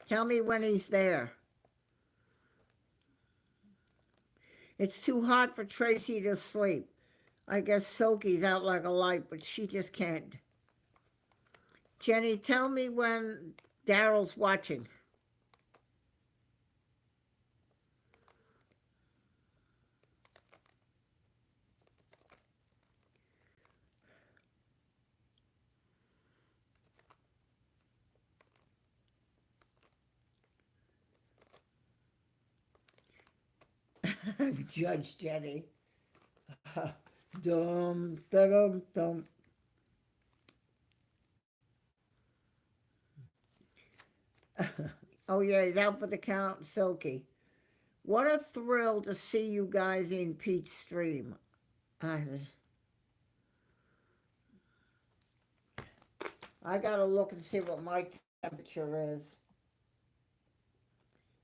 Tell me when he's there. It's too hot for Tracy to sleep. I guess Soki's out like a light, but she just can't. Jenny, tell me when Daryl's watching. Judge Jenny. Dum, dum, dum. Oh, yeah, he's out for the count, Silky. What a thrill to see you guys in Pete's stream. I gotta look and see what my temperature is.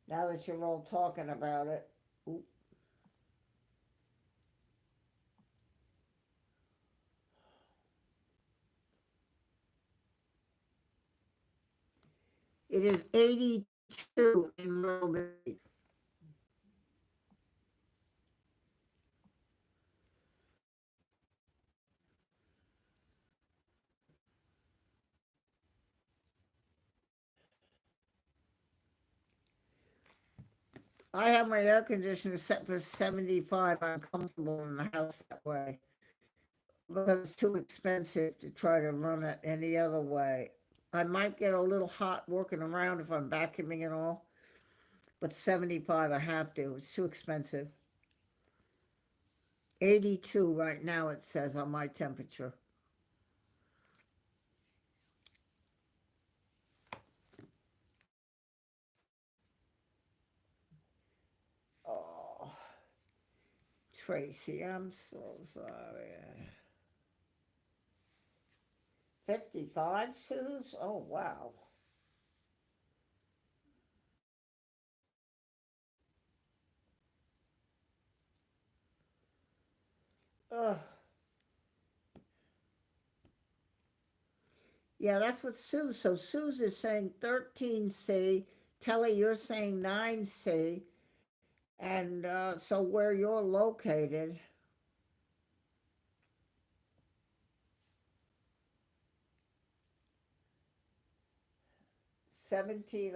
Now that you're all talking about it. Oop. It is 82 in Myrtle Beach. I have my air conditioner set for 75. I'm comfortable in the house that way because it's too expensive to try to run it any other way. I might get a little hot working around if I'm vacuuming and all, but 75 I have to. It's too expensive. 82 right now it says on my temperature. Oh, Tracy, I'm so sorry. 55, Suze? Oh, wow. Ugh. Yeah, that's what Sue. So Sue's is saying 13C. Telly, you're saying 9C. And so where you're located, 17.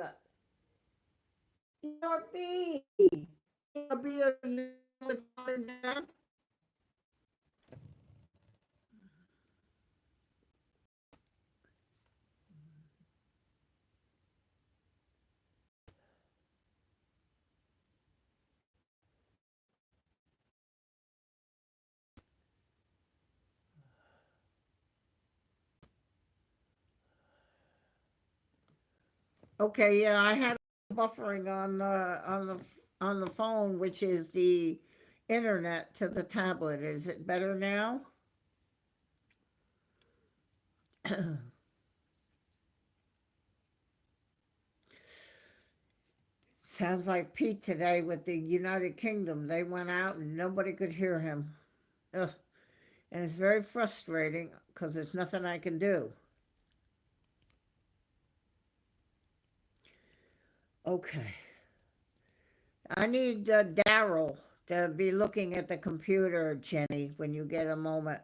ERB. ERB, are you coming down? Okay, yeah, I had buffering on the phone, which is the internet to the tablet. Is it better now? Sounds like Pete today with the United Kingdom. They went out and nobody could hear him. Ugh. And it's very frustrating because there's nothing I can do. Okay. I need Daryl to be looking at the computer, Jenny, when you get a moment.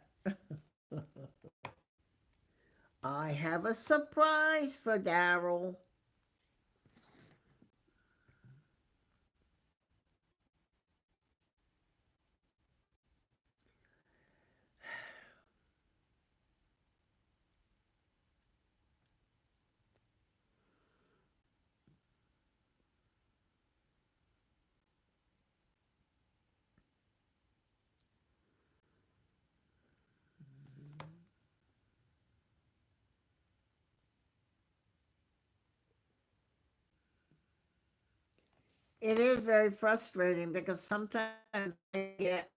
I have a surprise for Daryl. It is very frustrating because sometimes I get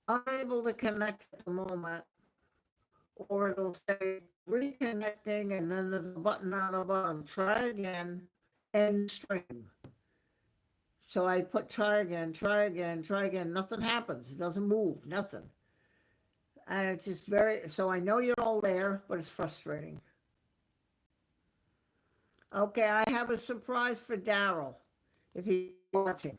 unable to connect at the moment, or it'll say reconnecting, and then there's a button on the bottom. Try again, end stream. So I put try again, try again, try again. Nothing happens. It doesn't move. Nothing. And it's just very. So I know you're all there, but it's frustrating. Okay, I have a surprise for Daryl, if he's watching.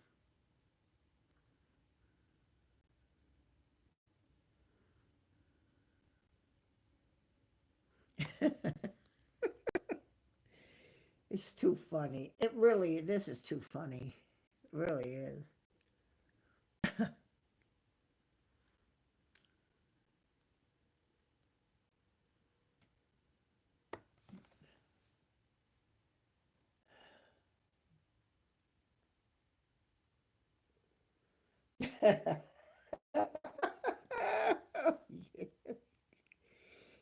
It's too funny. It really. This is too funny. It really is.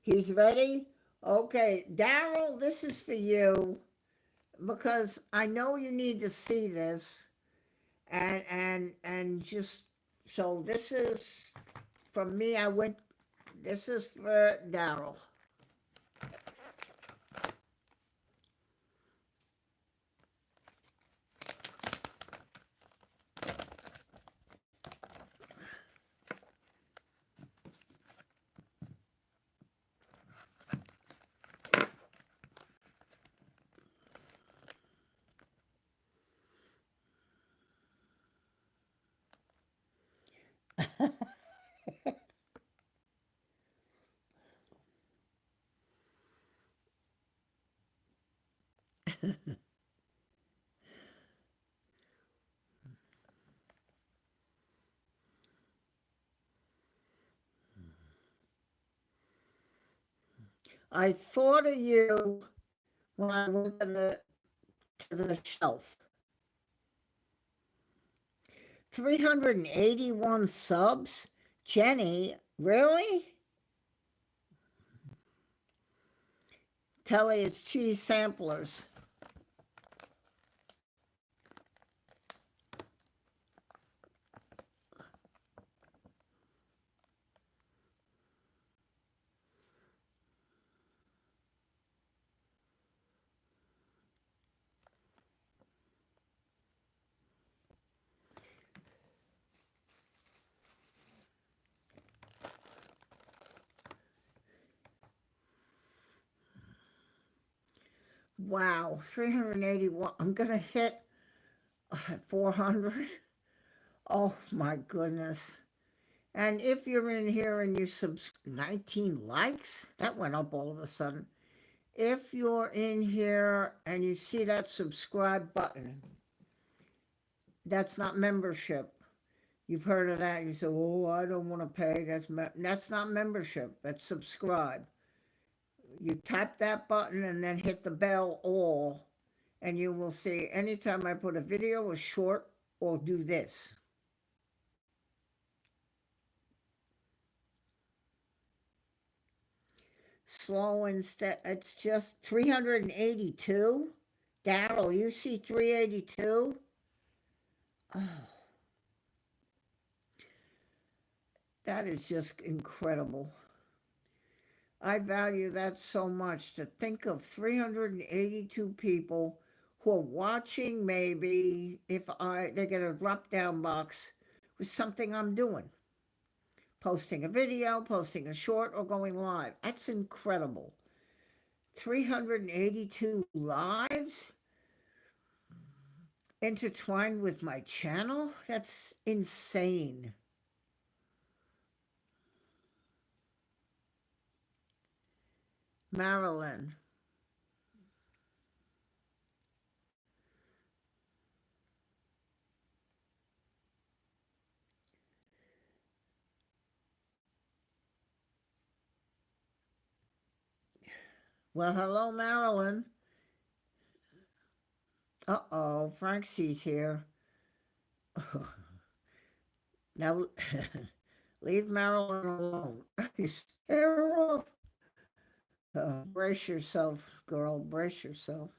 He's ready? Okay, Daryl, this is for you because I know you need to see this and just so this is from me. I went This is for Daryl. I thought of you when I went to the shelf. 381 subs? Jenny, really? Telly, it's cheese samplers. Wow, 381. I'm going to hit 400. Oh my goodness. And if you're in here and you 19 likes, that went up all of a sudden. If you're in here and you see that subscribe button, that's not membership. You've heard of that. You say, oh, I don't want to pay. That's not membership. That's subscribe. You tap that button and then hit the bell all, and you will see anytime I put a video, a short, or do this. Slow instead. It's just 382. Daryl, you see 382? Oh, that is just incredible. I value that so much, to think of 382 people who are watching. Maybe if they get a drop-down box with something I'm doing. Posting a video, posting a short, or going live. That's incredible. 382 lives intertwined with my channel? That's insane. Marilyn. Well, hello, Marilyn. Uh-oh, Frankie's here. Now, leave Marilyn alone. You scare her off. Brace yourself, girl. Brace yourself.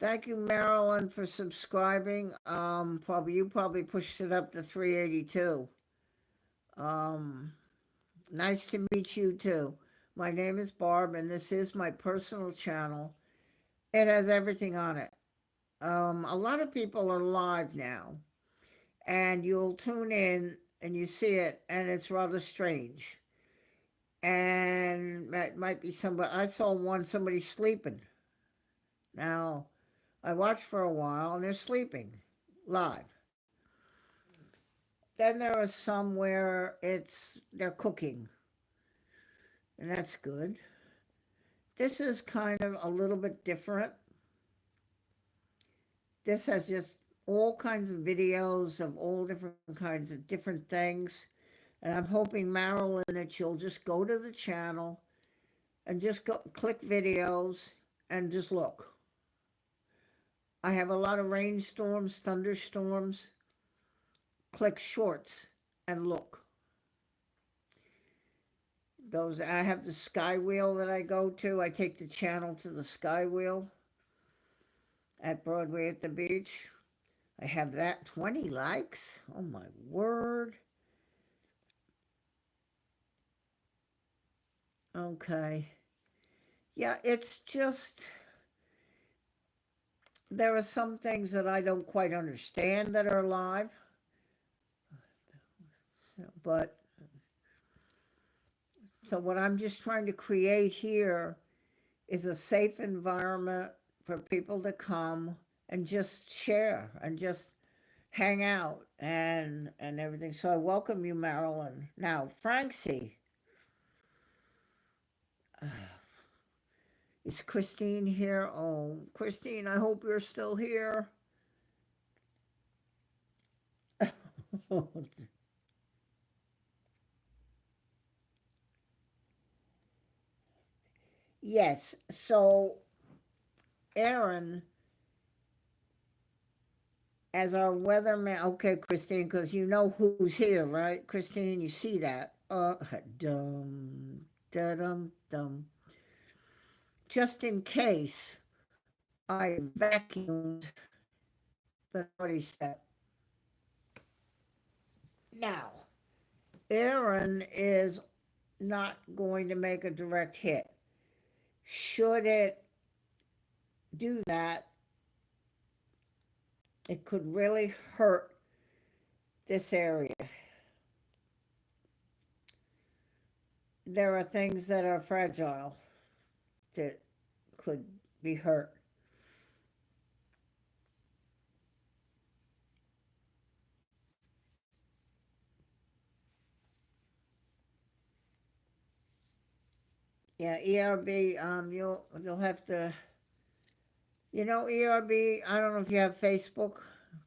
Thank you, Marilyn, for subscribing. You probably pushed it up to 382. Nice to meet you too. My name is Barb, and this is my personal channel. It has everything on it. A lot of people are live now, and you'll tune in and you see it, and it's rather strange. And that might be somebody. I saw somebody sleeping. Now, I watched for a while, and they're sleeping live. Then there are some where they're cooking, and that's good. This is kind of a little bit different. This has just all kinds of videos of all different kinds of different things. And I'm hoping, Marilyn, that you'll just go to the channel and just click videos and just look. I have a lot of rainstorms, thunderstorms. Click shorts and look. I have the Sky Wheel that I go to. I take the channel to the Sky Wheel at Broadway at the Beach. I have that, 20 likes. Oh my word. Okay. Yeah, it's just, there are some things that I don't quite understand that are live. So what I'm just trying to create here is a safe environment for people to come and just share and just hang out and everything. So I welcome you, Marilyn. Now, Francie. Is Christine here? Oh, Christine, I hope you're still here. Yes, so Aaron, as our weatherman, okay, Christine, because you know who's here, right? Christine, you see that. Dum, da dum, dum. Just in case I vacuumed the naughty step. Now, Aaron is not going to make a direct hit. Should it do that, it could really hurt this area. there are things that are fragile that could be hurt. Yeah, ERB, you'll have to, ERB, I don't know if you have Facebook,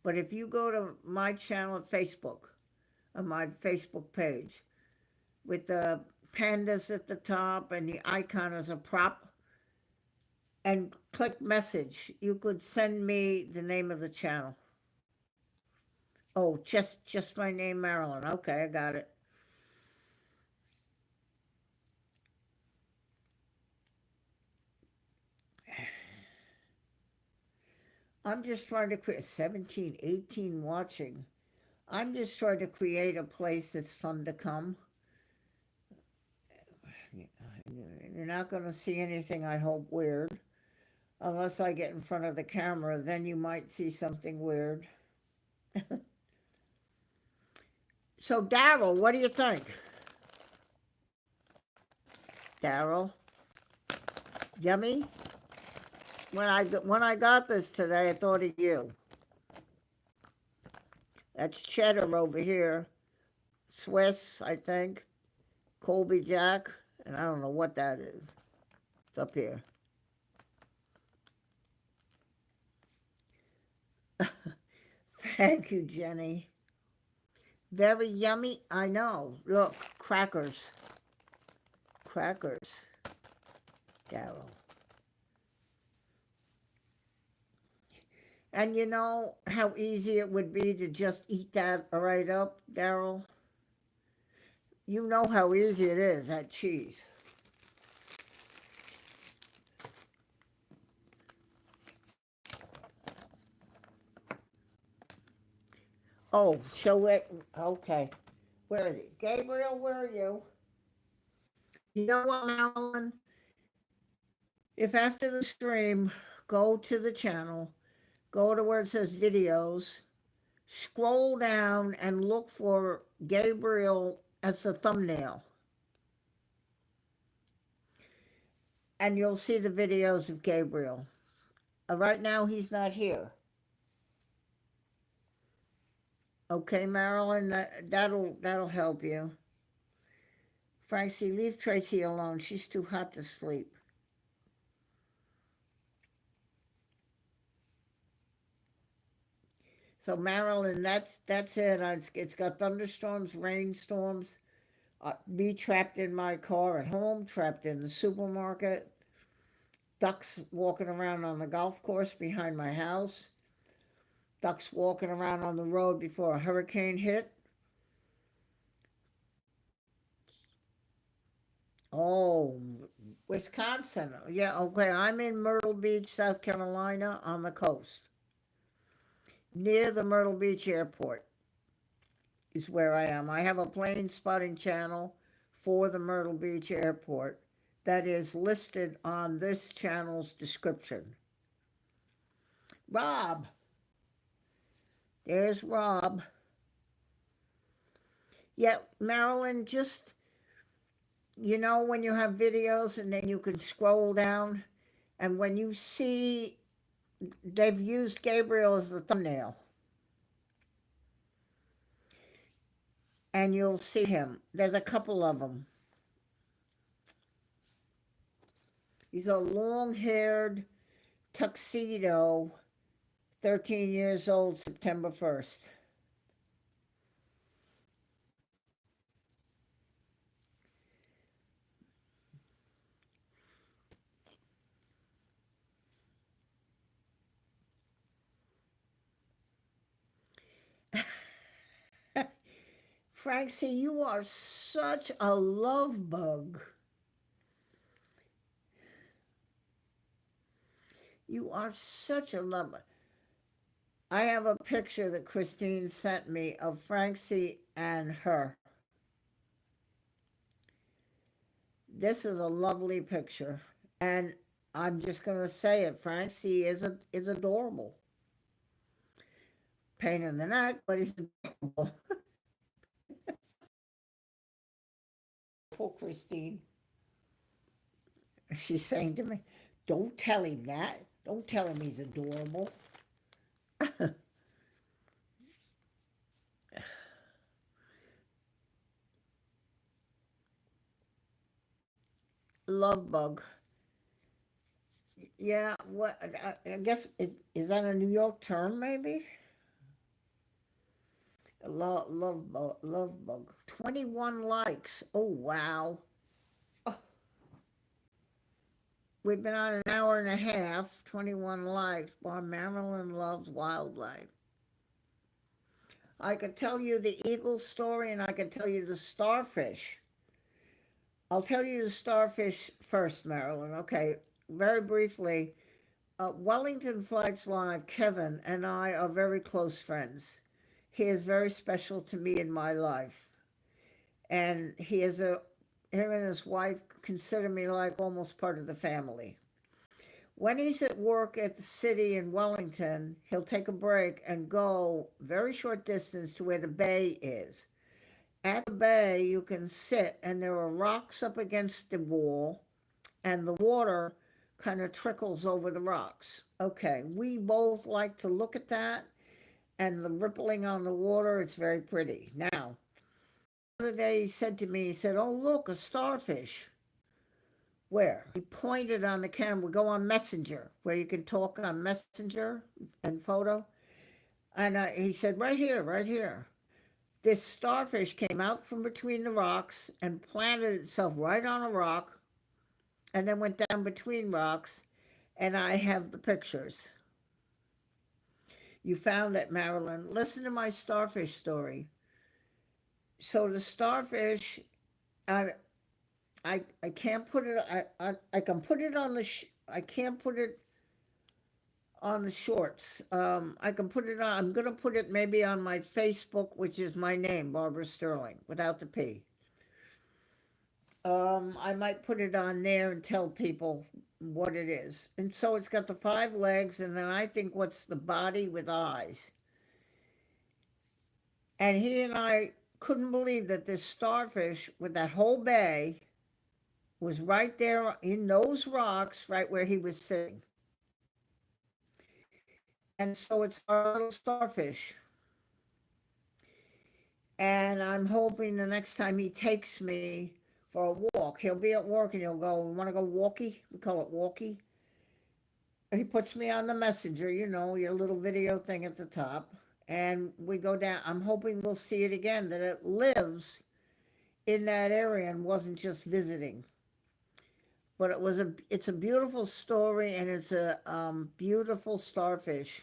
but if you go to my channel at Facebook, on my Facebook page, with the pandas at the top and the icon as a prop, and click message, you could send me the name of the channel. Oh, just my name, Marilyn. Okay, I got it. I'm just trying to create 17, 18 watching. I'm just trying to create a place that's fun to come. You're not going to see anything, I hope, weird. Unless I get in front of the camera, then you might see something weird. So, Daryl, what do you think? Daryl? Yummy? When I got this today, I thought of you. That's cheddar over here. Swiss, I think. Colby Jack. And I don't know what that is. It's up here. Thank you, Jenny. Very yummy. I know. Look, crackers. Crackers. Daryl. And you know how easy it would be to just eat that right up, Daryl? You know how easy it is, that cheese. Oh, so it, okay. Where is it? Gabriel, where are you? You know what, Marilyn? If after the stream, go to the channel, go to where it says videos, scroll down and look for Gabriel as the thumbnail. And you'll see the videos of Gabriel. Right now, he's not here. Okay, Marilyn, that'll help you. Francie, leave Tracy alone. She's too hot to sleep. So Marilyn, that's it. It's got thunderstorms, rainstorms, me trapped in my car at home, trapped in the supermarket, ducks walking around on the golf course behind my house, ducks walking around on the road before a hurricane hit. Oh, Wisconsin. Yeah, okay. I'm in Myrtle Beach, South Carolina, on the coast. Near the Myrtle Beach airport is where I am. I have a plane spotting channel for the Myrtle Beach airport that is listed on this channel's description. Rob. There's Rob. Yeah, Marilyn, just, when you have videos and then you can scroll down, and when you see they've used Gabriel as the thumbnail, and you'll see him. There's a couple of them. He's a long-haired tuxedo, 13 years old, September 1st. Francie, you are such a love bug. You are such a love bug. I have a picture that Christine sent me of Francie and her. This is a lovely picture. And I'm just going to say it. Francie is adorable. Pain in the neck, but he's adorable. Poor Christine. She's saying to me, don't tell him that. Don't tell him he's adorable. Love bug. Yeah, what I guess is that a New York term maybe? Love bug. 21 likes. Oh wow. Oh, we've been on an hour and a half, 21 likes. Boy, Marilyn loves wildlife. I could tell you the eagle story and I could tell you the starfish. I'll tell you the starfish first, Marilyn. Okay, very briefly. Wellington Flights Live, Kevin and I are very close friends. He is very special to me in my life. And him and his wife consider me like almost part of the family. When he's at work at the city in Wellington, he'll take a break and go very short distance to where the bay is. At the bay, you can sit, and there are rocks up against the wall, and the water kind of trickles over the rocks. Okay, we both like to look at that, and the rippling on the water, it's very pretty. Now, the other day he said to me, he said, oh, look, a starfish. Where? He pointed on the camera. We go on Messenger, where you can talk on Messenger and photo. And he said, right here, right here. This starfish came out from between the rocks and planted itself right on a rock and then went down between rocks. And I have the pictures. You found it, Marilyn. Listen to my starfish story. So the starfish, I can't put it. I can put it on the. I can't put it on the shorts. I can put it on. I'm gonna put it maybe on my Facebook, which is my name, Barbara Sterling, without the P. I might put it on there and tell people what it is. And so it's got the 5 legs, and then I think what's the body with eyes. And he and I couldn't believe that this starfish with that whole bay was right there in those rocks, right where he was sitting. And so it's our little starfish. And I'm hoping the next time he takes me for a walk, he'll be at work and he'll go, we want to go walkie? We call it walkie. He puts me on the messenger, you know, your little video thing at the top. And we go down. I'm hoping we'll see it again, that it lives in that area and wasn't just visiting. But it's a beautiful story, and it's a beautiful starfish.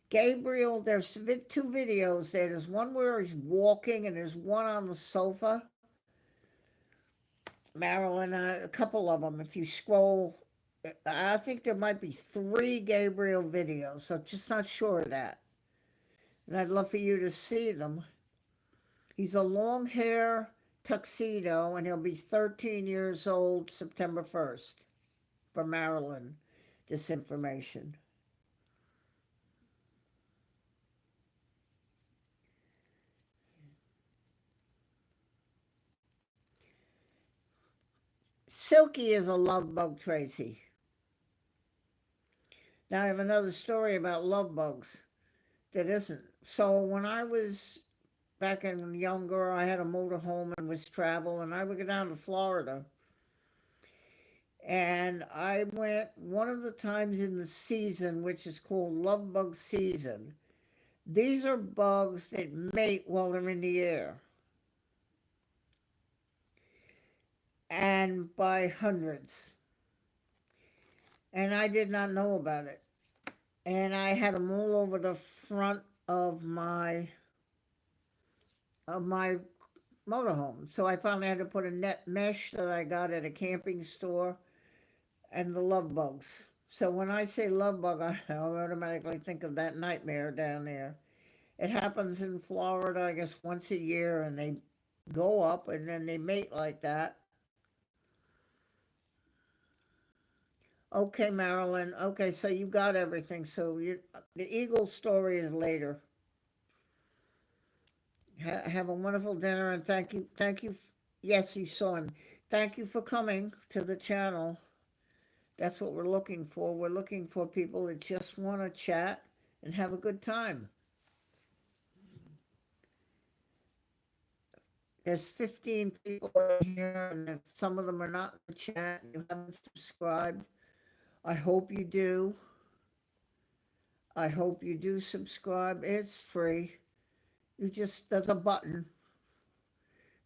Gabriel, there's 2 videos there. There's one where he's walking, and there's one on the sofa. Marilyn, a couple of them. If you scroll, I think there might be 3 Gabriel videos, so just not sure of that. And I'd love for you to see them. He's a long hair tuxedo, and he'll be 13 years old September 1st. For Marilyn, this information. Silky is a love bug, Tracy. Now I have another story about love bugs that isn't. So when I was back in younger, I had a motorhome and was travel, and I would go down to Florida. And I went one of the times in the season, which is called love bug season. These are bugs that mate while they're in the air. And by hundreds. And I did not know about it. And I had them all over the front of my motorhome. So I finally had to put a net mesh that I got at a camping store, and the love bugs. So when I say love bug, I automatically think of that nightmare down there. It happens in Florida, I guess, once a year, and they go up and then they mate like that. Okay, Marilyn. Okay, so you got everything. So the eagle story is later. Have a wonderful dinner, and thank you Yes, you saw him. Thank you for coming to the channel. That's what we're looking for. We're looking for people that just want to chat and have a good time. There's 15 people in here, and if some of them are not in the chat and you haven't subscribed, I hope you do. I hope you do subscribe. It's free. There's a button,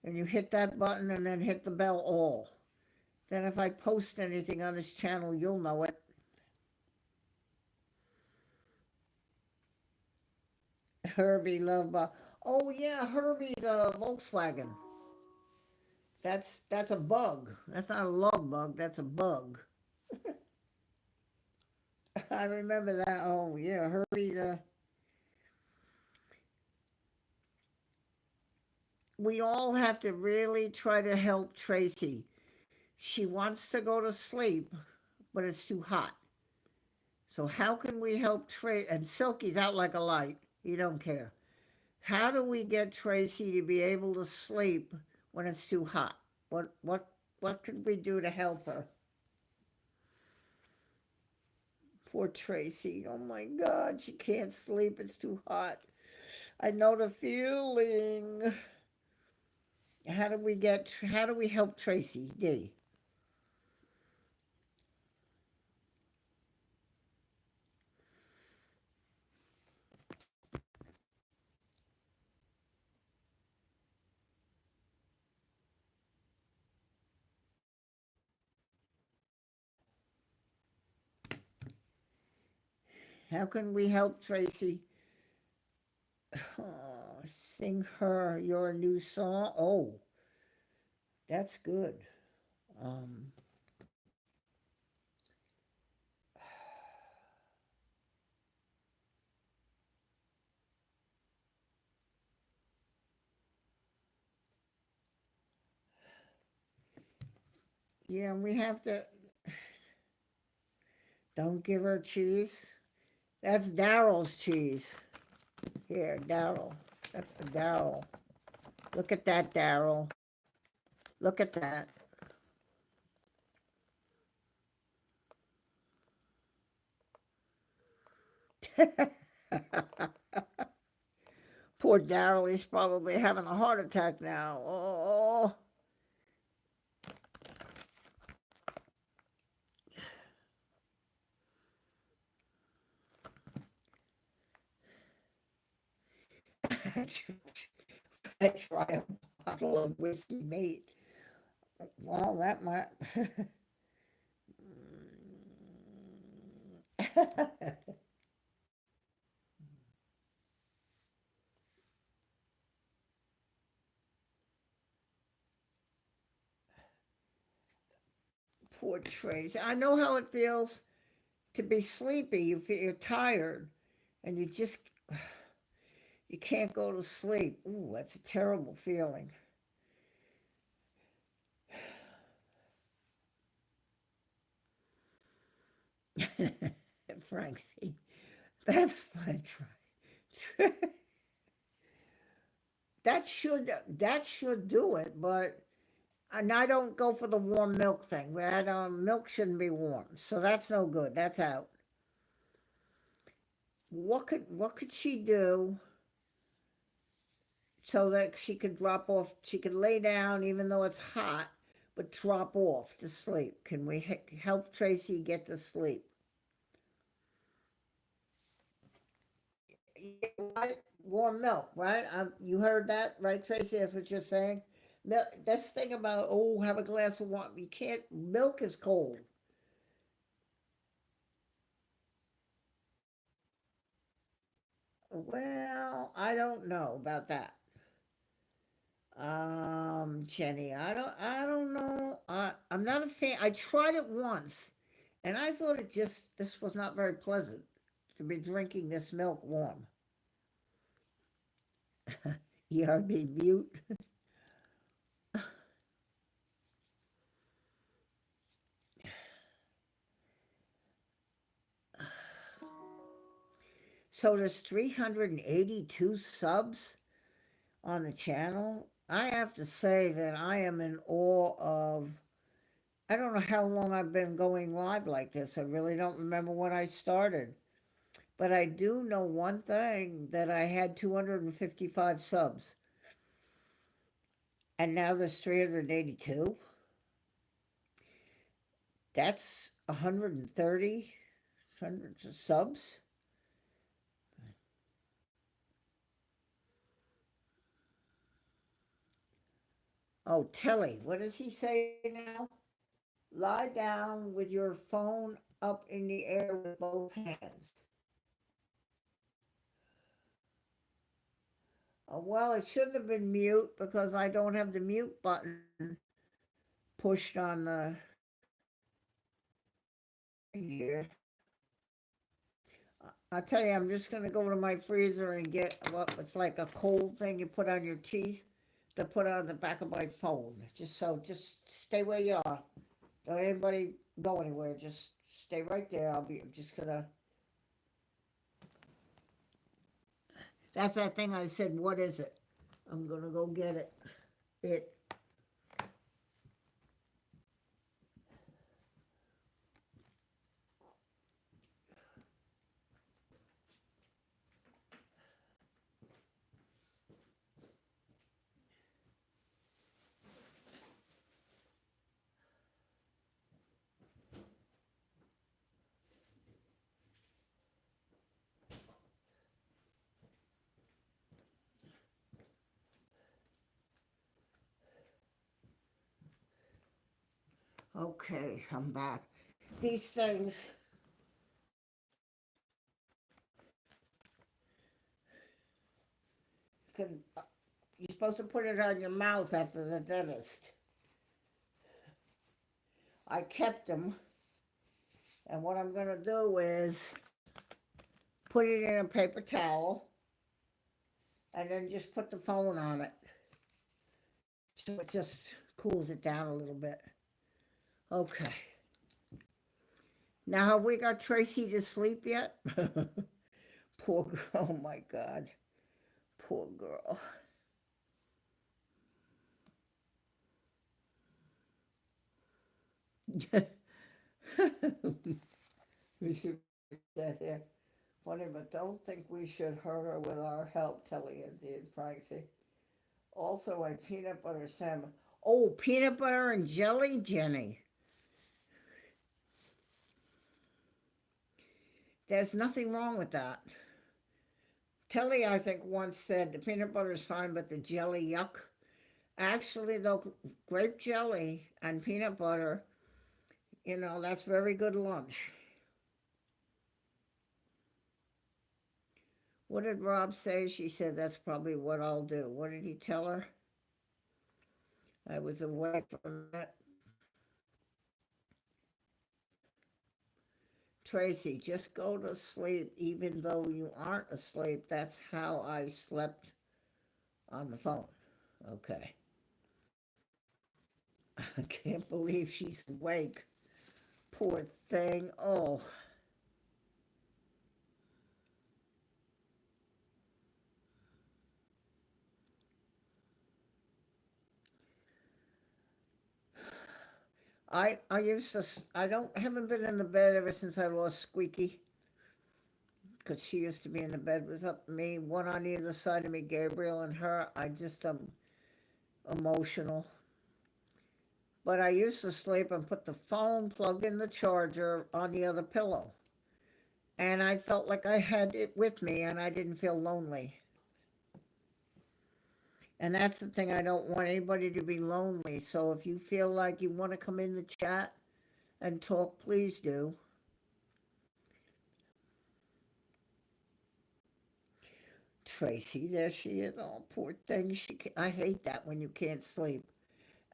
and you hit that button and then hit the bell all. Then if I post anything on this channel, you'll know it. Herbie Love. Oh yeah, Herbie the Volkswagen. That's a bug. That's not a love bug. That's a bug. I remember that. Oh yeah, Herbie the. We all have to really try to help Tracy. She wants to go to sleep, but it's too hot. So how can we help Tracy? And Silky's out like a light. He don't care. How do we get Tracy to be able to sleep when it's too hot? What could we do to help her? Poor Tracy. Oh my God, she can't sleep. It's too hot. I know the feeling. How do we help Tracy D? How can we help Tracy? Oh, sing her your new song. Oh, that's good. Um, yeah, we have to. Don't give her cheese. That's Daryl's cheese. Here, Daryl. That's the Daryl. Look at that, Daryl. Look at that. Poor Daryl, he's probably having a heart attack now. Oh, I try a bottle of whiskey mate. Well, that might. Poor Trace. I know how it feels to be sleepy. You feel you're tired, and you can't go to sleep. Ooh, that's a terrible feeling. Francie, that's fine. Try. That should do it, but and I don't go for the warm milk thing. Milk shouldn't be warm, so that's no good. That's out. What could she do so that she could drop off? She could lay down even though it's hot, but drop off to sleep. Can we help Tracy get to sleep? Yeah, right? Warm milk, right? You heard that, right, Tracy? That's what you're saying. This thing about have a glass of water. You can't. Milk is cold. Well, I don't know about that. Jenny, I don't know. I'm not a fan. I tried it once, and I thought this was not very pleasant to be drinking this milk warm. ERB mute. So there's 382 subs on the channel. I have to say that I am in awe of, I don't know how long I've been going live like this. I really don't remember when I started. But I do know one thing, that I had 255 subs, and now there's 382. That's 130 hundreds of subs. Oh, Telly, what does he say now? Lie down with your phone up in the air with both hands. Well, it shouldn't have been mute because I don't have the mute button pushed on the here. I'll tell you, I'm just gonna go to my freezer and get what it's like a cold thing you put on your teeth to put on the back of my phone. Just stay where you are. Don't anybody go anywhere. Just stay right there. I'm just gonna. That's that thing I said. What is it? I'm gonna go get it. It. Okay, I'm back. These things can. You're supposed to put it on your mouth after the dentist. I kept them, and what I'm gonna do is put it in a paper towel, and then just put the phone on it, so it just cools it down a little bit. Okay. Now, have we got Tracy to sleep yet? Poor girl. Oh my God. Poor girl. We should put that here. Funny, but don't think we should hurt her with our help, Telly and did Francie. Also, a peanut butter sandwich. Oh, peanut butter and jelly, Jenny. There's nothing wrong with that. Telly, I think, once said the peanut butter is fine, but the jelly, yuck. Actually, though, grape jelly and peanut butter, that's very good lunch. What did Rob say? She said, that's probably what I'll do. What did he tell her? I was away from that. Tracy, just go to sleep even though you aren't asleep. That's how I slept on the phone. Okay. I can't believe she's awake. Poor thing. Oh, I used to, I don't, haven't been in the bed ever since I lost Squeaky, because she used to be in the bed with up me, one on either side of me, Gabriel and her. I just emotional. But I used to sleep and put the phone plug in the charger on the other pillow. And I felt like I had it with me and I didn't feel lonely. And that's the thing, I don't want anybody to be lonely. So if you feel like you want to come in the chat and talk, please do. Tracy, there she is. Oh, poor thing. I hate that when you can't sleep.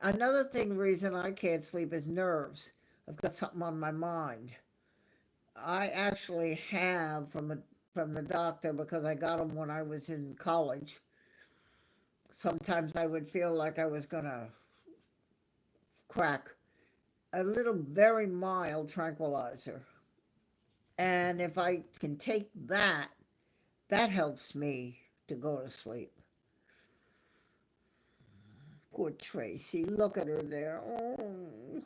Another thing, reason I can't sleep is nerves. I've got something on my mind. I actually have from the doctor, because I got them when I was in college. Sometimes I would feel like I was gonna crack. A little very mild tranquilizer. And if I can take that, that helps me to go to sleep. Poor Tracy. Look at her there. Oh.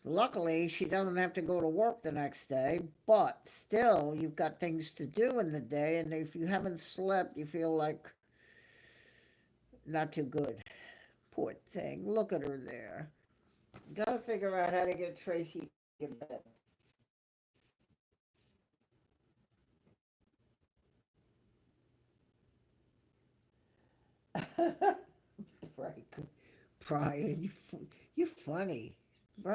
Luckily, she doesn't have to go to work the next day, but still, you've got things to do in the day, and if you haven't slept, you feel like not too good. Poor thing. Look at her there. Gotta figure out how to get Tracy to bed. Right. Brian, you're funny.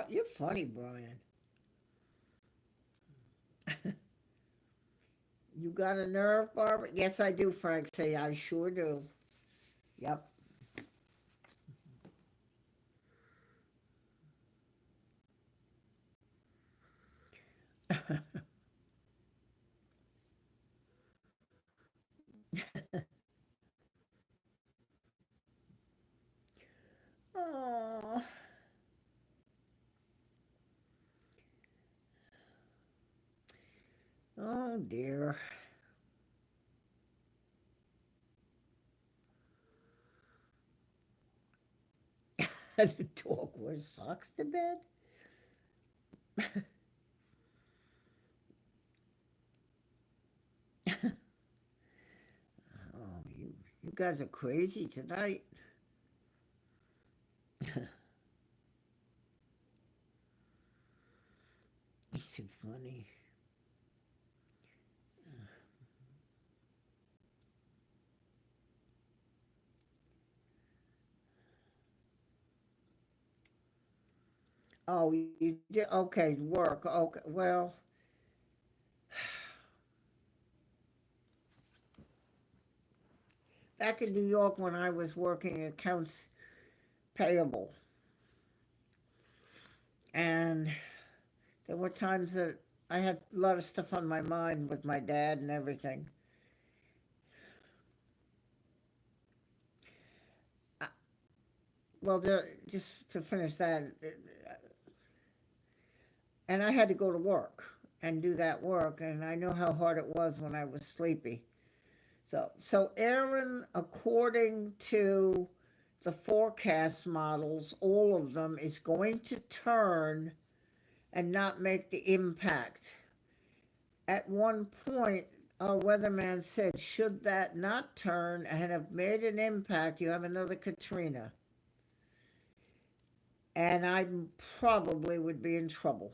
You're funny, Brian. You got a nerve, Barbara? Yes, I do, Frank. Say, I sure do. Yep. Oh, oh dear. The dog wears socks to bed? Oh, you guys are crazy tonight. It's too funny. Oh, you did? Okay, work. Okay, well, back in New York when I was working accounts payable, and there were times that I had a lot of stuff on my mind with my dad and everything. Uh, Well, just to finish that, and I had to go to work and do that work, and I know how hard it was when I was sleepy. So Aaron, according to the forecast models, all of them is going to turn and not make the impact. At one point, our weatherman said, should that not turn and have made an impact, you have another Katrina. And I probably would be in trouble.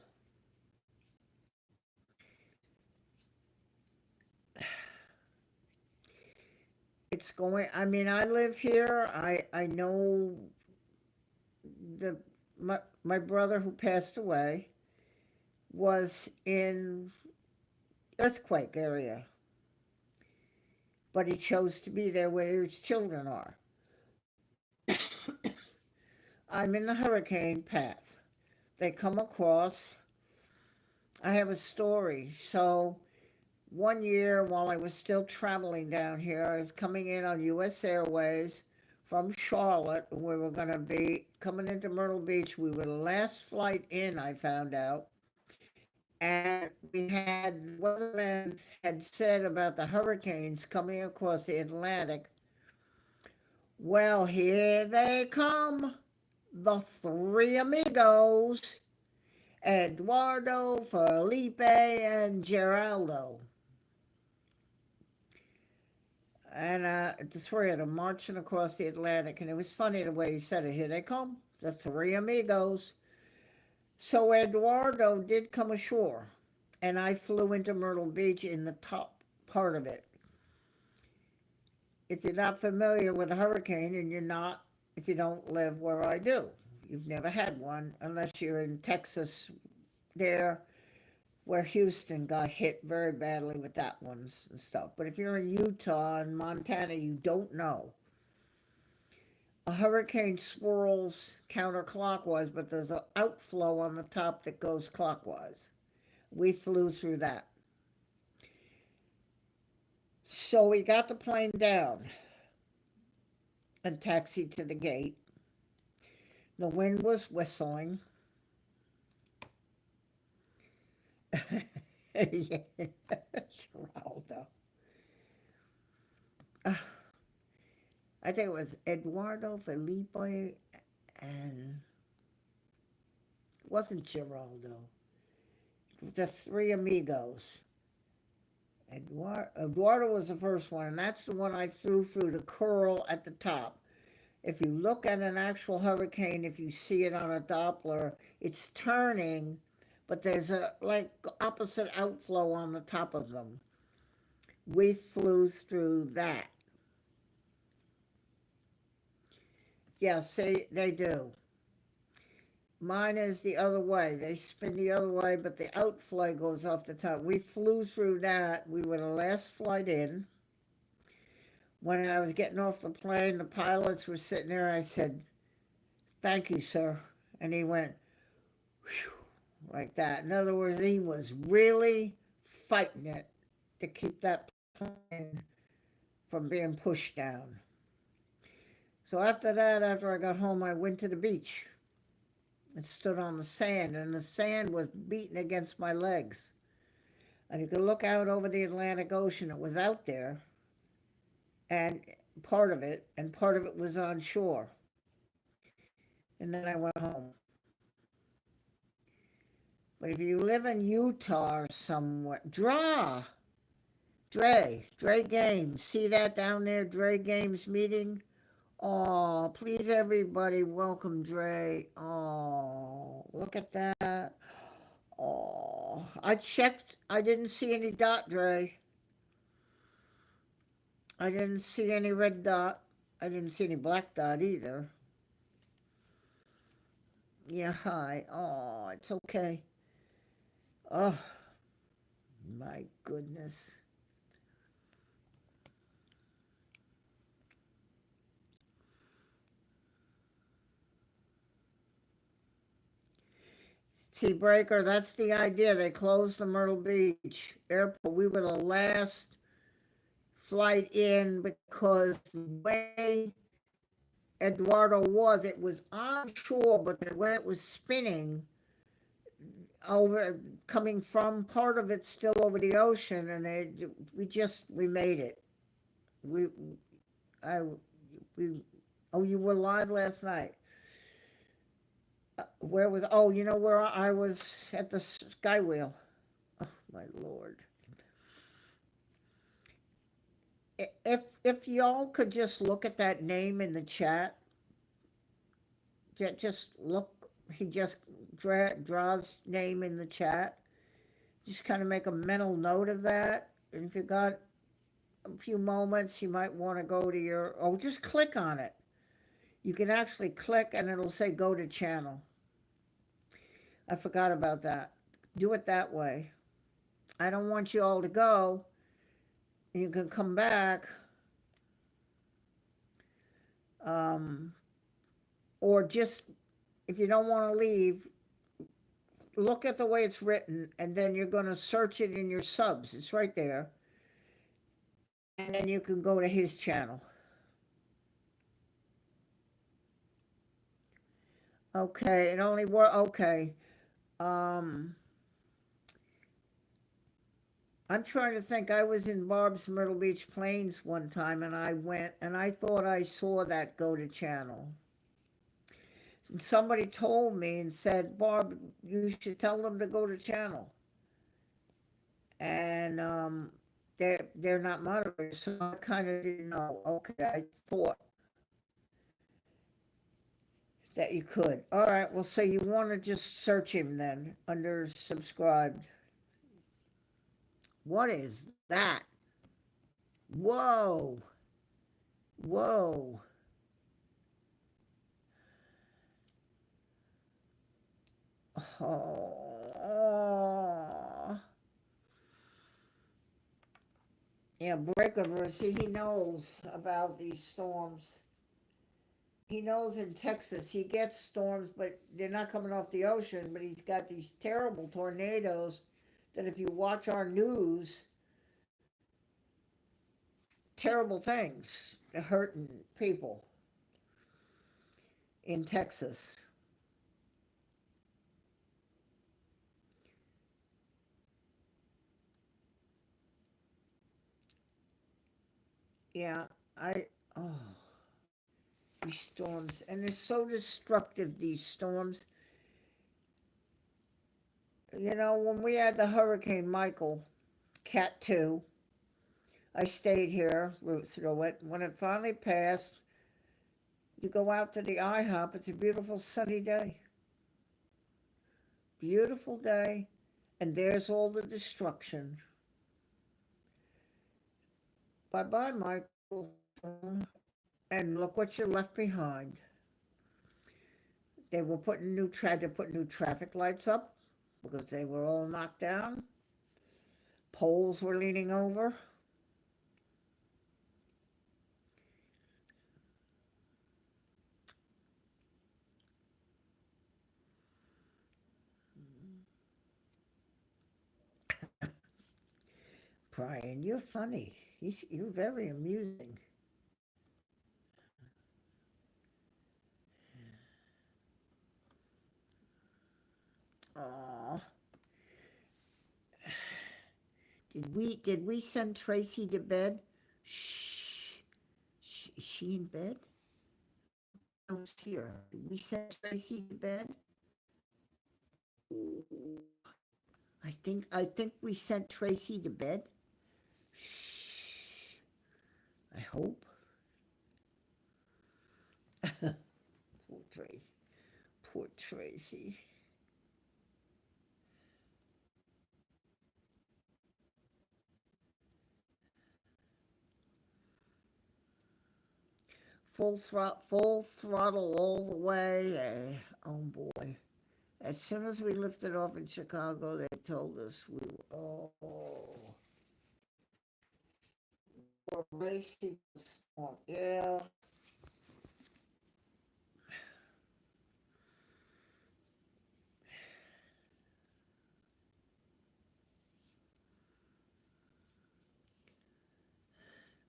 It's going, I mean, I live here. I know the my brother who passed away was in earthquake area, but he chose to be there where his children are. I'm in the hurricane path. They come across. I have a story. So one year while I was still traveling down here, I was coming in on US Airways from Charlotte. We were going to be coming into Myrtle Beach. We were the last flight in, I found out. And we had, weatherman had said about the hurricanes coming across the Atlantic. Well, here they come, the three amigos, Eduardo, Felipe, and Geraldo. And the three of them marching across the Atlantic. And it was funny the way he said it. Here they come, the three amigos. So Eduardo did come ashore, and I flew into Myrtle Beach in the top part of it. If you're not familiar with a hurricane, and you're not, if you don't live where I do, you've never had one unless you're in Texas, there where Houston got hit very badly with that ones and stuff. But if you're in Utah and Montana, you don't know. A hurricane swirls counterclockwise, but there's an outflow on the top that goes clockwise. We flew through that. So we got the plane down and taxied to the gate. The wind was whistling. Yeah, Geraldo. I think it was Eduardo, Felipe, and it wasn't Geraldo. The three amigos. Eduardo was the first one, and that's the one I threw through the curl at the top. If you look at an actual hurricane, if you see it on a Doppler, it's turning, but there's a like opposite outflow on the top of them. We flew through that. Yes, they do. Mine is the other way. They spin the other way, but the outflow goes off the top. We flew through that. We were the last flight in. When I was getting off the plane, the pilots were sitting there. I said, "Thank you, sir." And he went, whew, like that. In other words, he was really fighting it to keep that plane from being pushed down. So after that, after I got home, I went to the beach and stood on the sand, and the sand was beating against my legs. And you could look out over the Atlantic Ocean. It was out there, and part of it, was on shore. And then I went home. But if you live in Utah or somewhere, Dre Games. See that down there, Dre Games meeting? Oh, please, everybody, welcome Dre. Oh, look at that. Oh, I checked. I didn't see any dot, Dre. I didn't see any red dot. I didn't see any black dot either. Yeah, hi. Oh, it's okay. Oh, my goodness. See, Breaker, that's the idea. They closed the Myrtle Beach airport. We were the last flight in because the way Eduardo was, it was on shore, but the way it was spinning over, coming from part of it still over the ocean, and we made it. We, I, we, oh, you were live last night. Where was, oh, you know where I was at the Skywheel. Oh, my Lord. If y'all could just look at that name in the chat, just look, he just draws name in the chat. Just kind of make a mental note of that. And if you got a few moments, you might want to go to your, oh, just click on it. You can actually click and it'll say go to channel. I forgot about that. Do it that way. I don't want you all to go. You can come back. Or just, if you don't want to leave, look at the way it's written, and then you're going to search it in your subs. It's right there. And then you can go to his channel. Okay, it only worked. Okay. I'm trying to think. I was in Barb's Myrtle Beach Plains one time, and I went, and I thought I saw that go to channel. And somebody told me and said, Barb, you should tell them to go to channel. And they're not moderators, so I kind of didn't know. Okay, I thought that you could. All right, well, so you want to just search him then under subscribed. What is that? Whoa. Whoa. Oh. Yeah, Breaker, see, he knows about these storms. He knows in Texas he gets storms, but they're not coming off the ocean, but he's got these terrible tornadoes that if you watch our news, terrible things hurting people in Texas. Yeah, oh. these storms, and they're so destructive, these storms. You know, when we had the Hurricane Michael, Cat 2, I stayed here, root through it. When it finally passed, you go out to the IHOP, it's a beautiful sunny day. Beautiful day, and there's all the destruction. Bye-bye, Michael. And look what you left behind. They were tried to put new traffic lights up because they were all knocked down. Poles were leaning over. Brian, you're funny. You're very amusing. Aw. Did we send Tracy to bed? Shh. Is she in bed? I was here. Did we send Tracy to bed? I think we sent Tracy to bed. Shh. I hope. Poor Tracy. Poor Tracy. Full throttle all the way. Oh boy. As soon as we lifted off in Chicago, they told us we're racing. Yeah.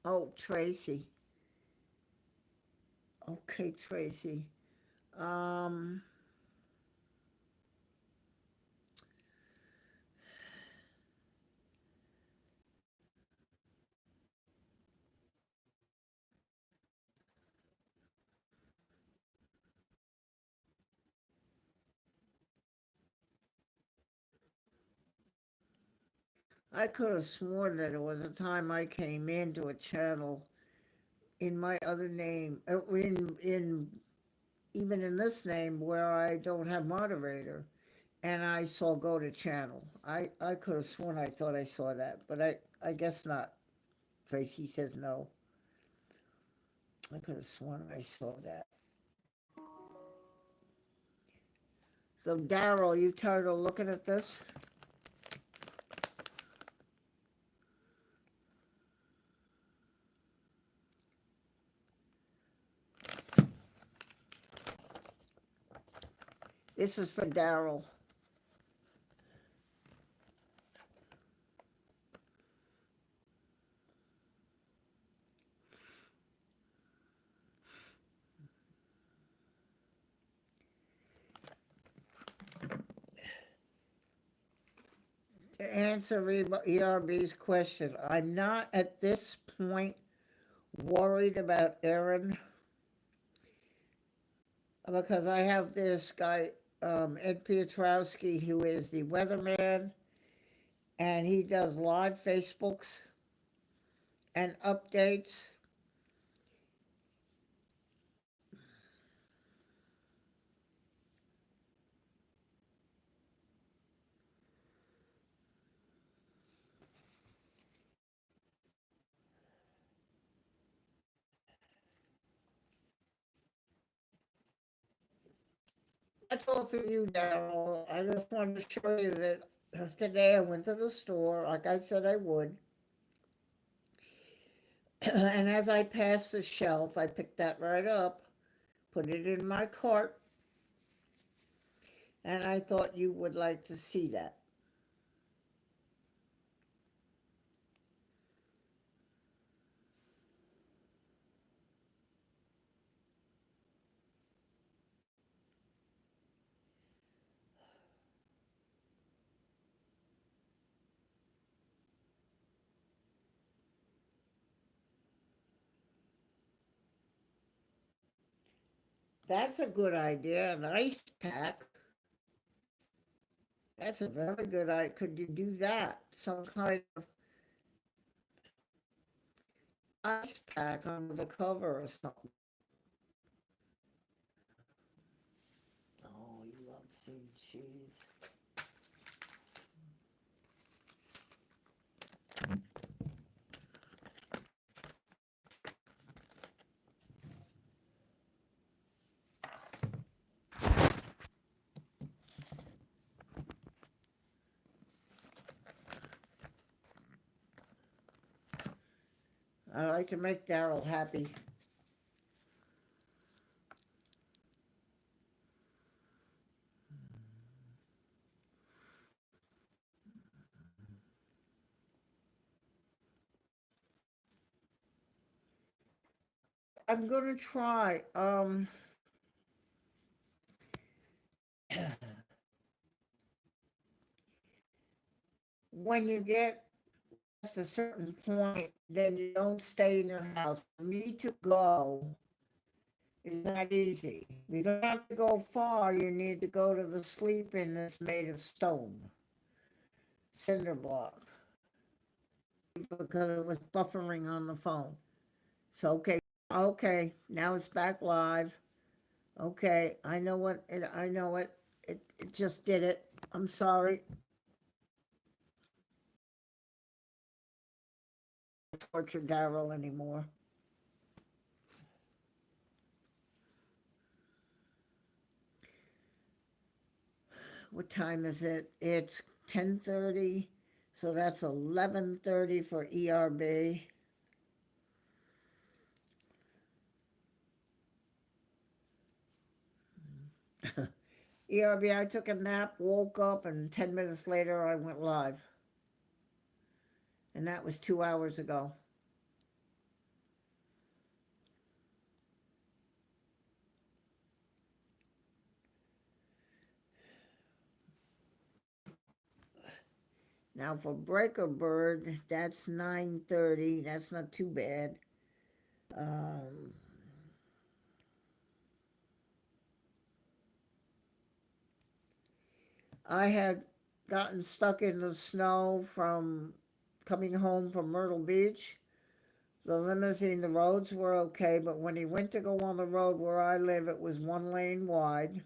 Oh, Tracy. Okay, Tracy. Um, I could have sworn that it was a time I came into a channel in my other name, in even in this name where I don't have moderator, and I saw go to channel. I could have sworn I thought I saw that, but I guess not. Tracy says no. I could have sworn I saw that. So Daryl, you tired of looking at this? This is for Daryl. To answer ERB's question, I'm not at this point worried about Aaron because I have this guy, Ed Piotrowski, who is the weatherman, and he does live Facebooks and updates. That's all for you, Daryl. I just wanted to show you that today I went to the store, like I said I would. And as I passed the shelf, I picked that right up, put it in my cart, and I thought you would like to see that. That's a good idea, an ice pack. That's a very good idea. Could you do that? Some kind of ice pack under the cover or something. Oh, you love seed cheese. I like to make Daryl happy. I'm gonna try. When you get past a certain point, then you don't stay in your house. For me to go is not easy. You don't have to go far. You need to go to the sleep-in that's made of stone, cinder block, because it was buffering on the phone. So okay, now it's back live. Okay, I know what it. I know it. It just did it. I'm sorry. Torture Daryl anymore. What time is it? It's 10:30, so that's 11:30 for ERB. ERB, I took a nap, woke up, and 10 minutes later I went live. And that was 2 hours ago. Now for Breaker Bird, that's 9:30. That's not too bad. Um, I had gotten stuck in the snow from coming home from Myrtle Beach. The limousine, the roads were okay, but when he went to go on the road where I live, it was 1 lane wide.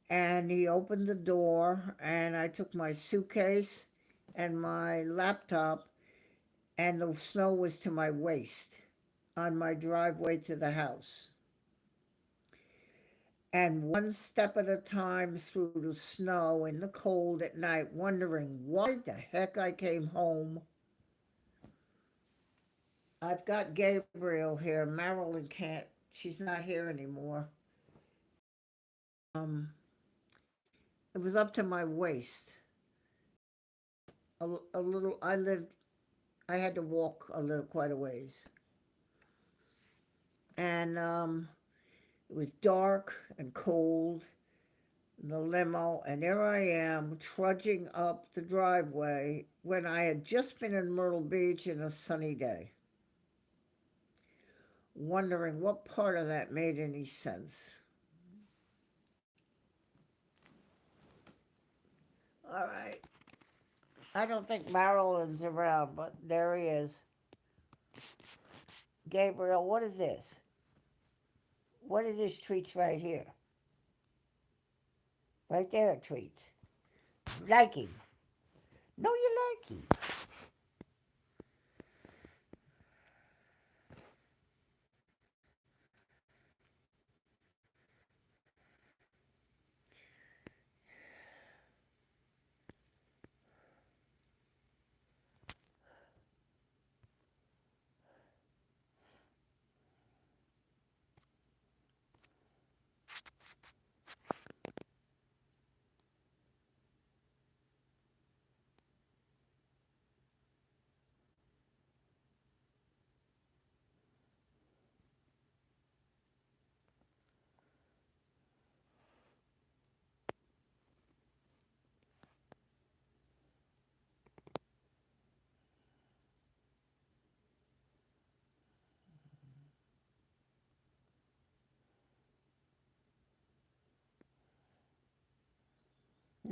And he opened the door, and I took my suitcase and my laptop, and the snow was to my waist on my driveway to the house. And one step at a time through the snow in the cold at night, wondering why the heck I came home. I've got Gabriel here. Marilyn can't, she's not here anymore. Um, it was up to my waist. A little, I had to walk a little, quite a ways. And it was dark and cold in the limo, and there I am trudging up the driveway when I had just been in Myrtle Beach in a sunny day, wondering what part of that made any sense. All right. I don't think Marilyn's around, but there he is. Gabriel, what is this? What is this treats right here? Right there, treats. Like him. No, you like him.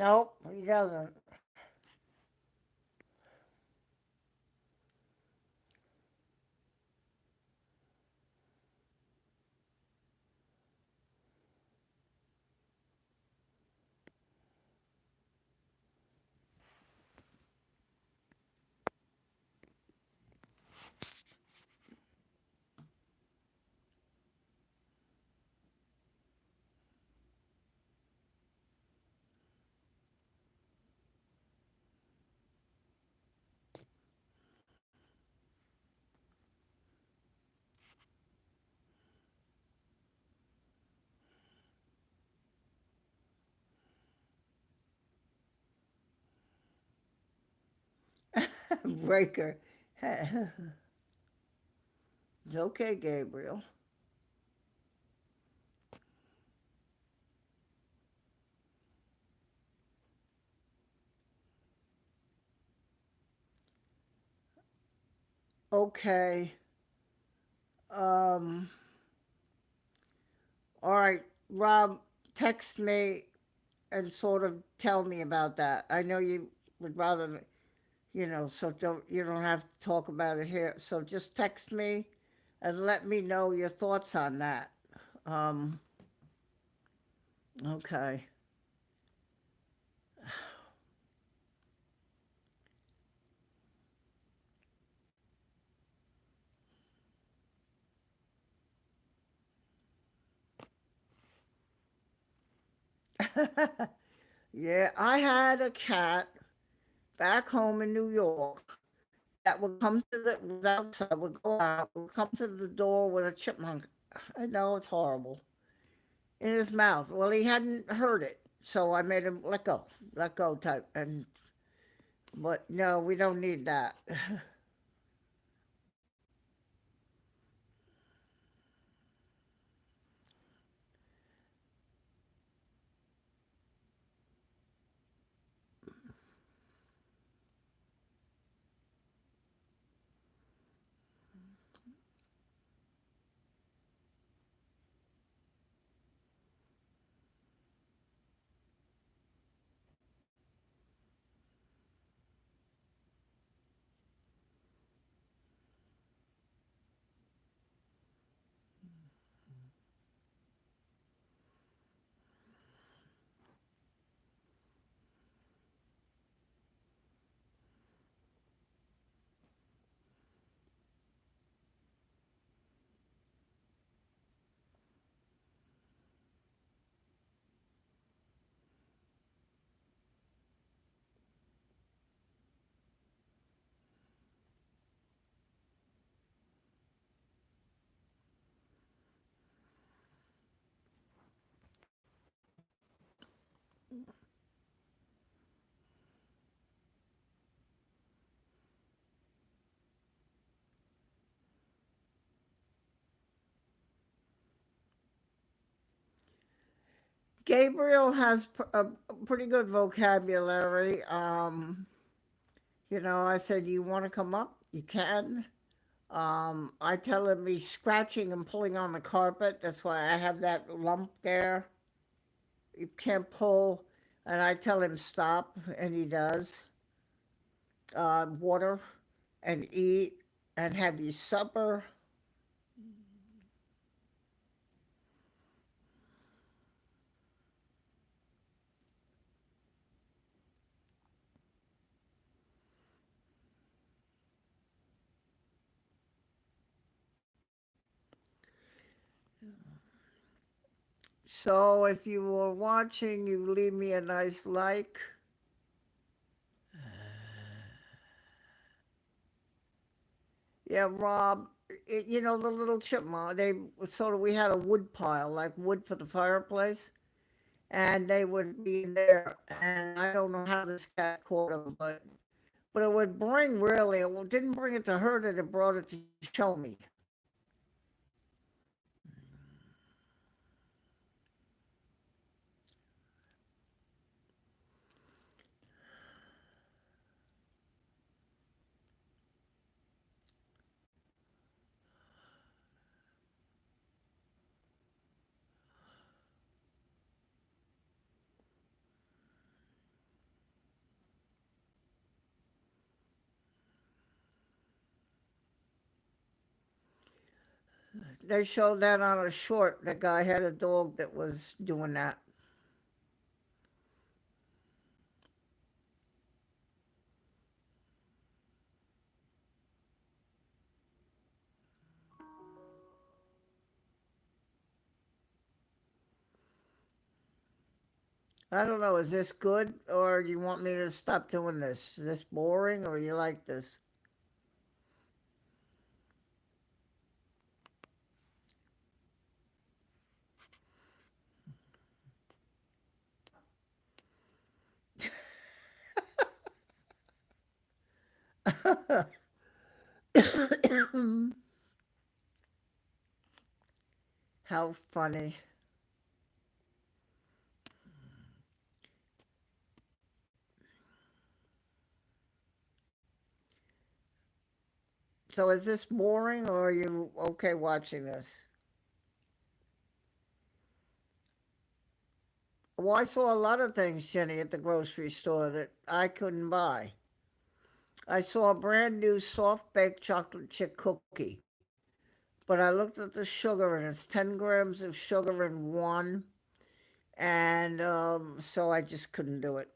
Nope, he doesn't. Breaker. It's okay, Gabriel. Okay. Um, all right, Rob, text me and sort of tell me about that. I know you would rather, so you don't have to talk about it here. So just text me and let me know your thoughts on that. Um, okay. Yeah, I had a cat back home in New York that would come to the was outside, would go out, would come to the door with a chipmunk. I know it's horrible in his mouth. Well, he hadn't heard it, so I made him let go type. And but no, we don't need that. Gabriel has a pretty good vocabulary. I said, "You want to come up? You can." I tell him he's scratching and pulling on the carpet. That's why I have that lump there. You can't pull. And I tell him stop, and he does. Water and eat and have your supper. So if you were watching, you leave me a nice like. Yeah, Rob, the little chipmunk, we had a wood pile, like wood for the fireplace, and they would be in there, and I don't know how this cat caught them, but it would bring really, didn't bring it to hurt it, it brought it to show me. They showed that on a short. The guy had a dog that was doing that. I don't know, is this good or you want me to stop doing this? Is this boring or you like this? How funny. So is this boring or are you okay watching this? Well, I saw a lot of things, Jenny, at the grocery store that I couldn't buy. I saw a brand new soft baked chocolate chip cookie, but I looked at the sugar and it's 10 grams of sugar in one, and so I just couldn't do it.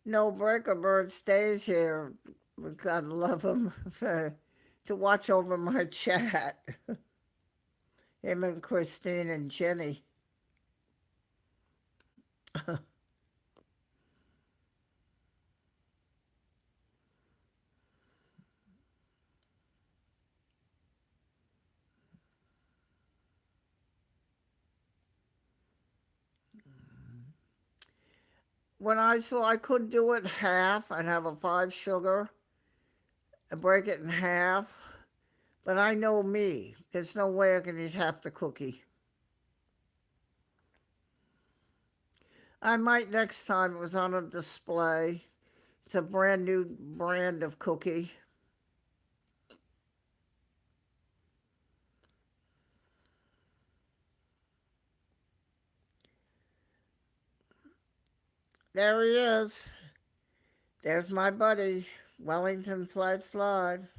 No Breaker Bird stays here. God love him for, to watch over my chat. Him and Christine and Jenny. When I saw I could do it half and have a five sugar and break it in half, but I know me. There's no way I can eat half the cookie. I might next time. It was on a display. It's a brand new brand of cookie. There he is. There's my buddy, Wellington Flats Live.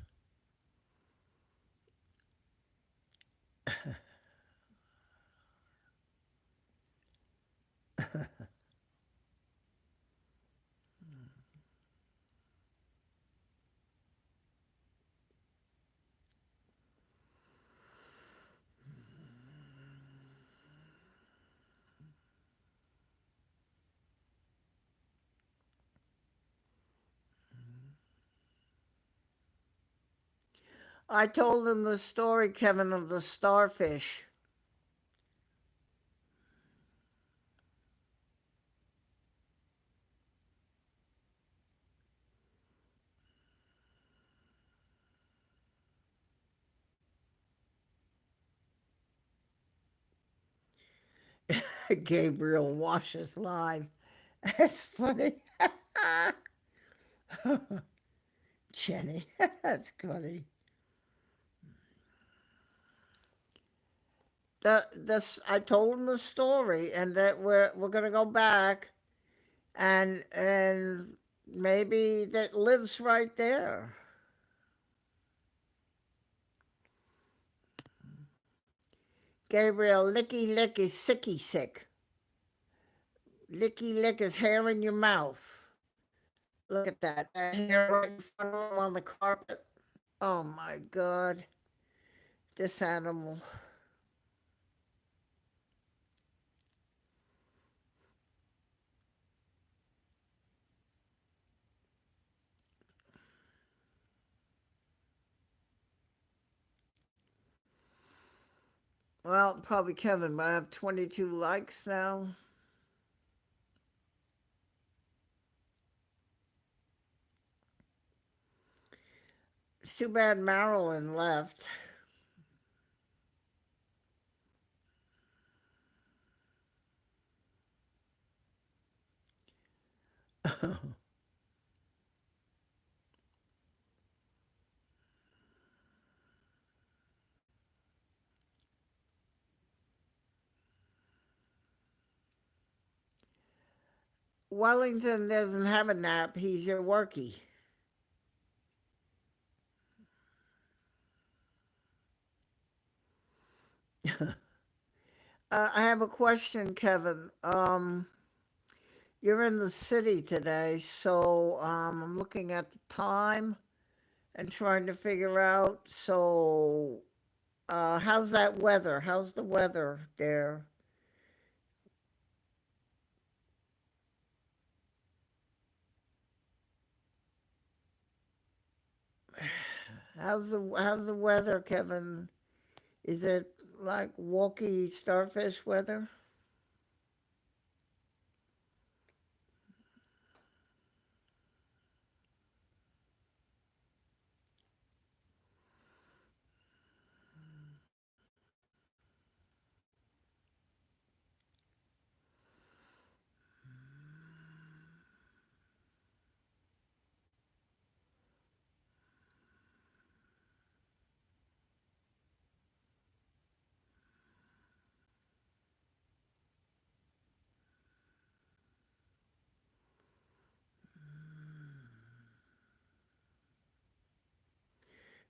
I told him the story, Kevin, of the starfish. Gabriel washes live. That's funny. Jenny, that's funny. This I told him the story, and that we're gonna go back, and maybe that lives right there. Gabriel, licky lick is sicky sick. Licky lick is hair in your mouth. Look at that. That hair right in front of him on the carpet. Oh my God. This animal. Well, probably Kevin, but I have 22 likes now. It's too bad Marilyn left. Wellington doesn't have a nap. He's your workie. I have a question, Kevin. You're in the city today, so I'm looking at the time and trying to figure out. So, how's that weather? How's the weather there? How's the weather, Kevin? Is it like walkie starfish weather?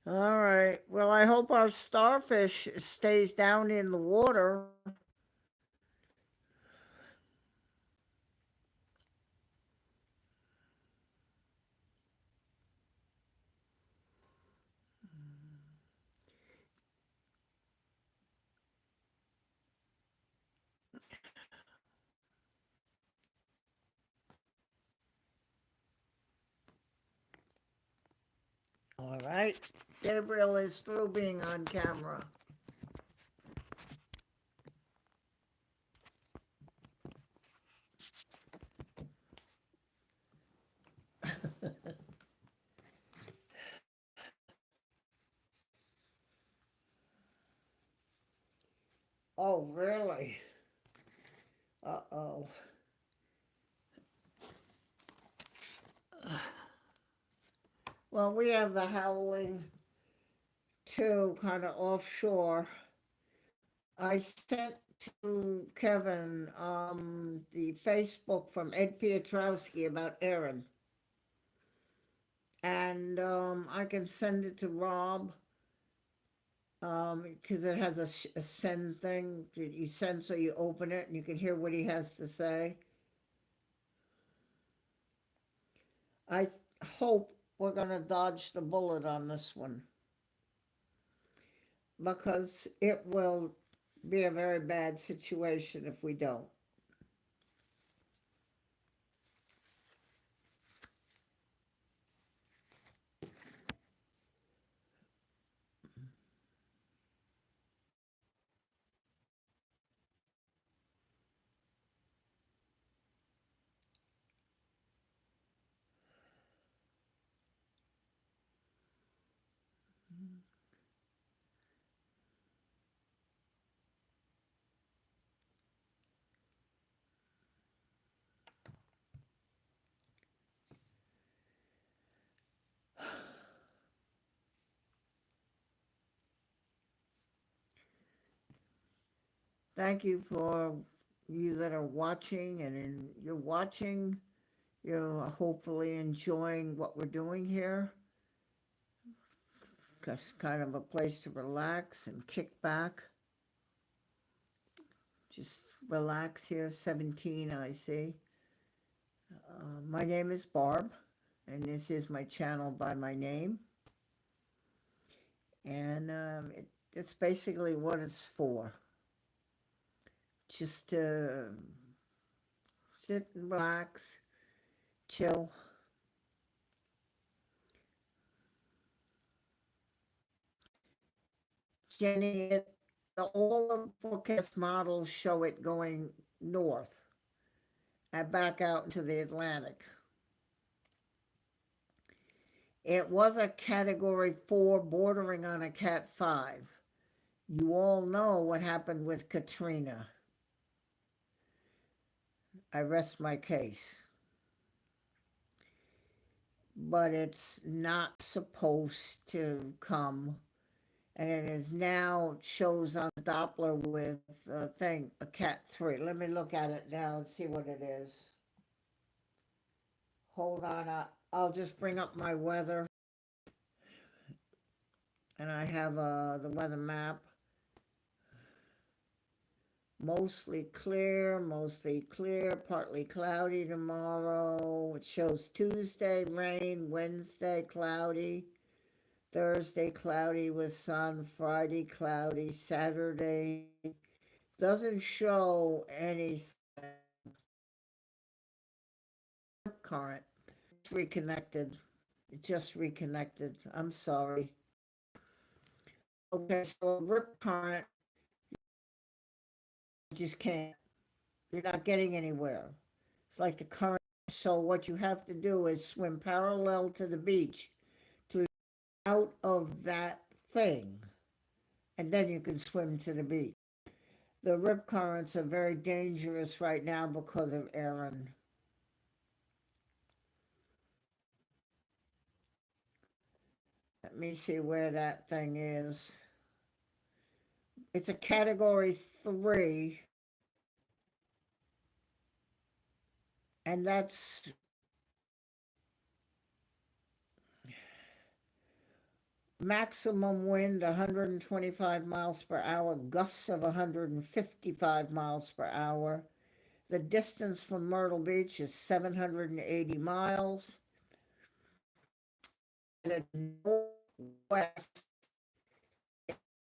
All right. Well, I hope our starfish stays down in the water. All right. Gabriel is through being on camera. Oh, really? Uh-oh. Well, we have the howling too, kind of offshore. I sent to Kevin the Facebook from Ed Piotrowski about Aaron, and I can send it to Rob because it has a send thing that you send, so you open it and you can hear what he has to say. I hope we're going to dodge the bullet on this one because it will be a very bad situation if we don't. Thank you for you that are watching, and you're watching, you're hopefully enjoying what we're doing here. It's kind of a place to relax and kick back. Just relax here. 17, I see. My name is Barb, and this is my channel by my name. And it's basically what it's for. Just to sit and relax, chill. Jenny all the forecast models show it going north and back out into the Atlantic. It was a Category 4 bordering on a Cat 5. You all know what happened with Katrina. I rest my case. But it's not supposed to come, and it is now shows on Doppler with a Cat 3. Let me look at it now and see what it is. Hold on, I'll just bring up my weather, and I have the weather map. Mostly clear, partly cloudy tomorrow. It shows Tuesday rain, Wednesday cloudy, Thursday cloudy with sun, Friday cloudy, Saturday doesn't show anything. Current, it's reconnected. It just reconnected. I'm sorry. Okay, so rip current, you just can't. You're not getting anywhere. It's like the current. So what you have to do is swim parallel to the beach to out of that thing, and then you can swim to the beach. The rip currents are very dangerous right now because of Erin. Let me see where that thing is. It's a Category 3, and that's maximum wind 125 miles per hour, gusts of 155 miles per hour. The distance from Myrtle Beach is 780 miles. And at northwest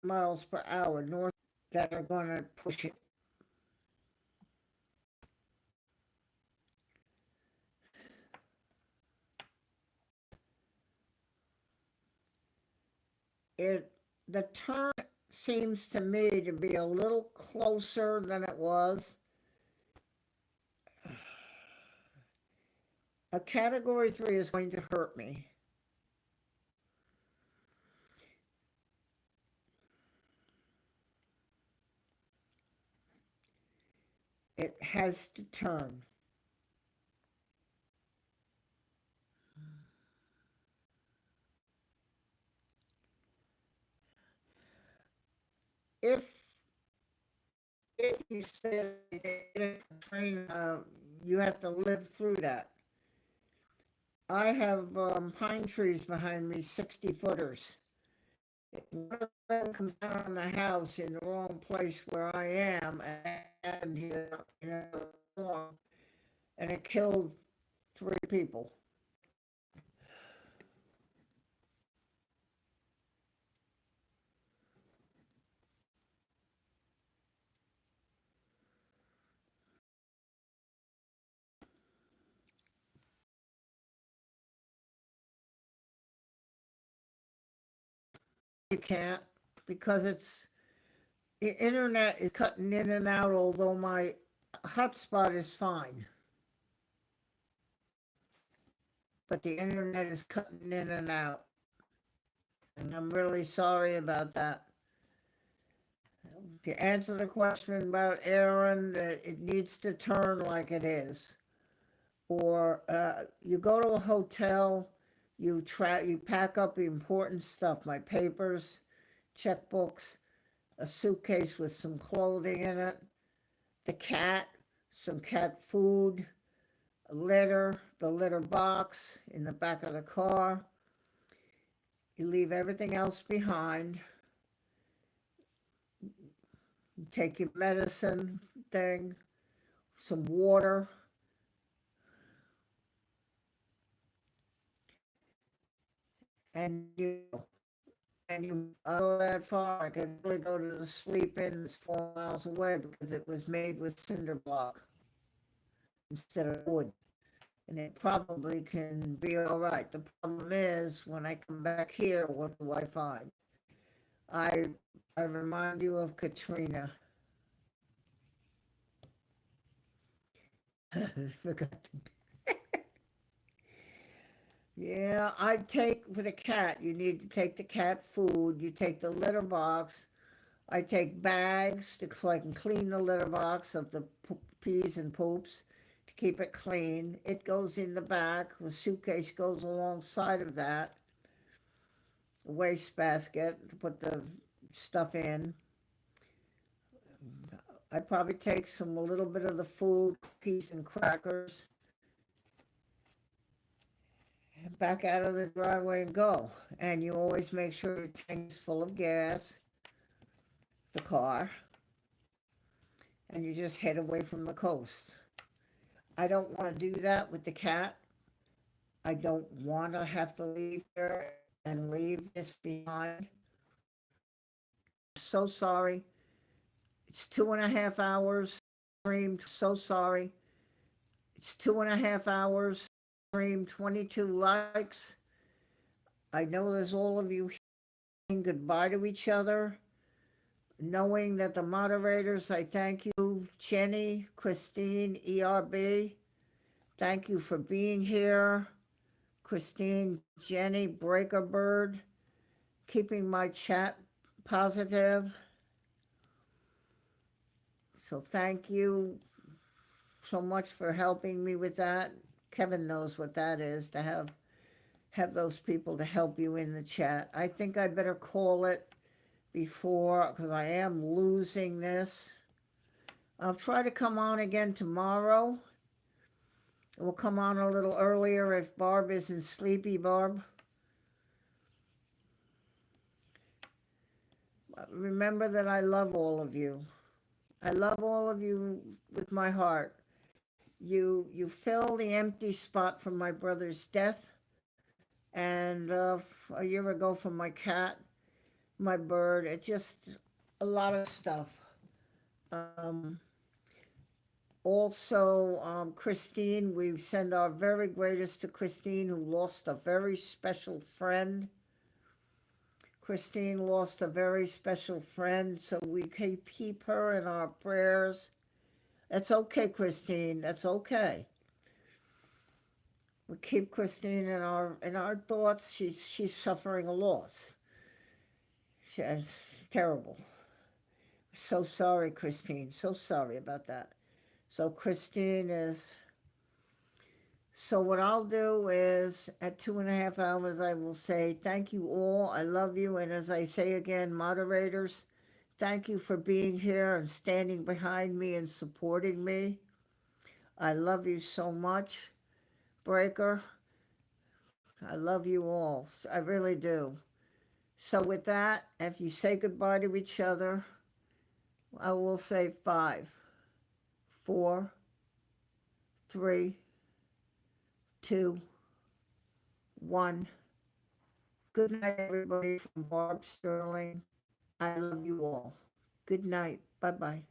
miles per hour north that are going to push it. The turn seems to me to be a little closer than it was. A Category 3 is going to hurt me. It has to turn. If you said you have to live through that. I have pine trees behind me, 60 footers. One of them comes down on the house in the wrong place where I am, and and it killed 3 people. You can't, because the internet is cutting in and out, although my hotspot is fine. But the internet is cutting in and out. And I'm really sorry about that. To answer the question about Erin, it needs to turn like it is. Or you go to a hotel, you pack up the important stuff, my papers, checkbooks, a suitcase with some clothing in it, the cat, some cat food, a litter, the litter box in the back of the car. You leave everything else behind. You take your medicine thing, some water. And you go that far. I could really go to the sleep inn that's 4 miles away because it was made with cinder block instead of wood. And it probably can be all right. The problem is when I come back here, what do I find? I I remind you of Katrina. Forgot to. Yeah, I take for the cat. You need to take the cat food. You take the litter box. I take bags so I can clean the litter box of the peas and poops to keep it clean. It goes in the back. The suitcase goes alongside of that. A waste basket to put the stuff in. I probably take a little bit of the food, cookies and crackers, back out of the driveway and go. And you always make sure your tank is full of gas, the car, and you just head away from the coast. I don't want to do that with the cat. I don't want to have to leave here and leave this behind. I'm so sorry. It's 2.5 hours. Streamed. So sorry. It's 2.5 hours. Streamed. 22 likes. I know there's all of you saying goodbye to each other. Knowing that the moderators, I thank you, Jenny, Christine, ERB. Thank you for being here. Christine, Jenny, Breaker Bird, keeping my chat positive. So thank you so much for helping me with that. Kevin knows what that is, to have those people to help you in the chat. I think I'd better call it before, because I am losing this. I'll try to come on again tomorrow. We'll come on a little earlier if Barb isn't sleepy, Barb. Remember that I love all of you. I love all of you with my heart. You fill the empty spot from my brother's death, and a year ago from my cat, my bird. It's just a lot of stuff. Also, Christine, we send our very greatest to Christine, who lost a very special friend. Christine lost a very special friend, so we keep her in our prayers. That's okay, Christine. That's okay. We keep Christine in our thoughts. She's suffering a loss. It's terrible. So sorry, Christine. So sorry about that. So Christine is, so what I'll do is at 2.5 hours, I will say, thank you all. I love you. And as I say again, moderators, thank you for being here and standing behind me and supporting me. I love you so much. Breaker, I love you all. I really do. So with that, if you say goodbye to each other, I will say 5, 4, 3, 2, 1. Good night, everybody, from Barb Sterling. I love you all. Good night. Bye-bye.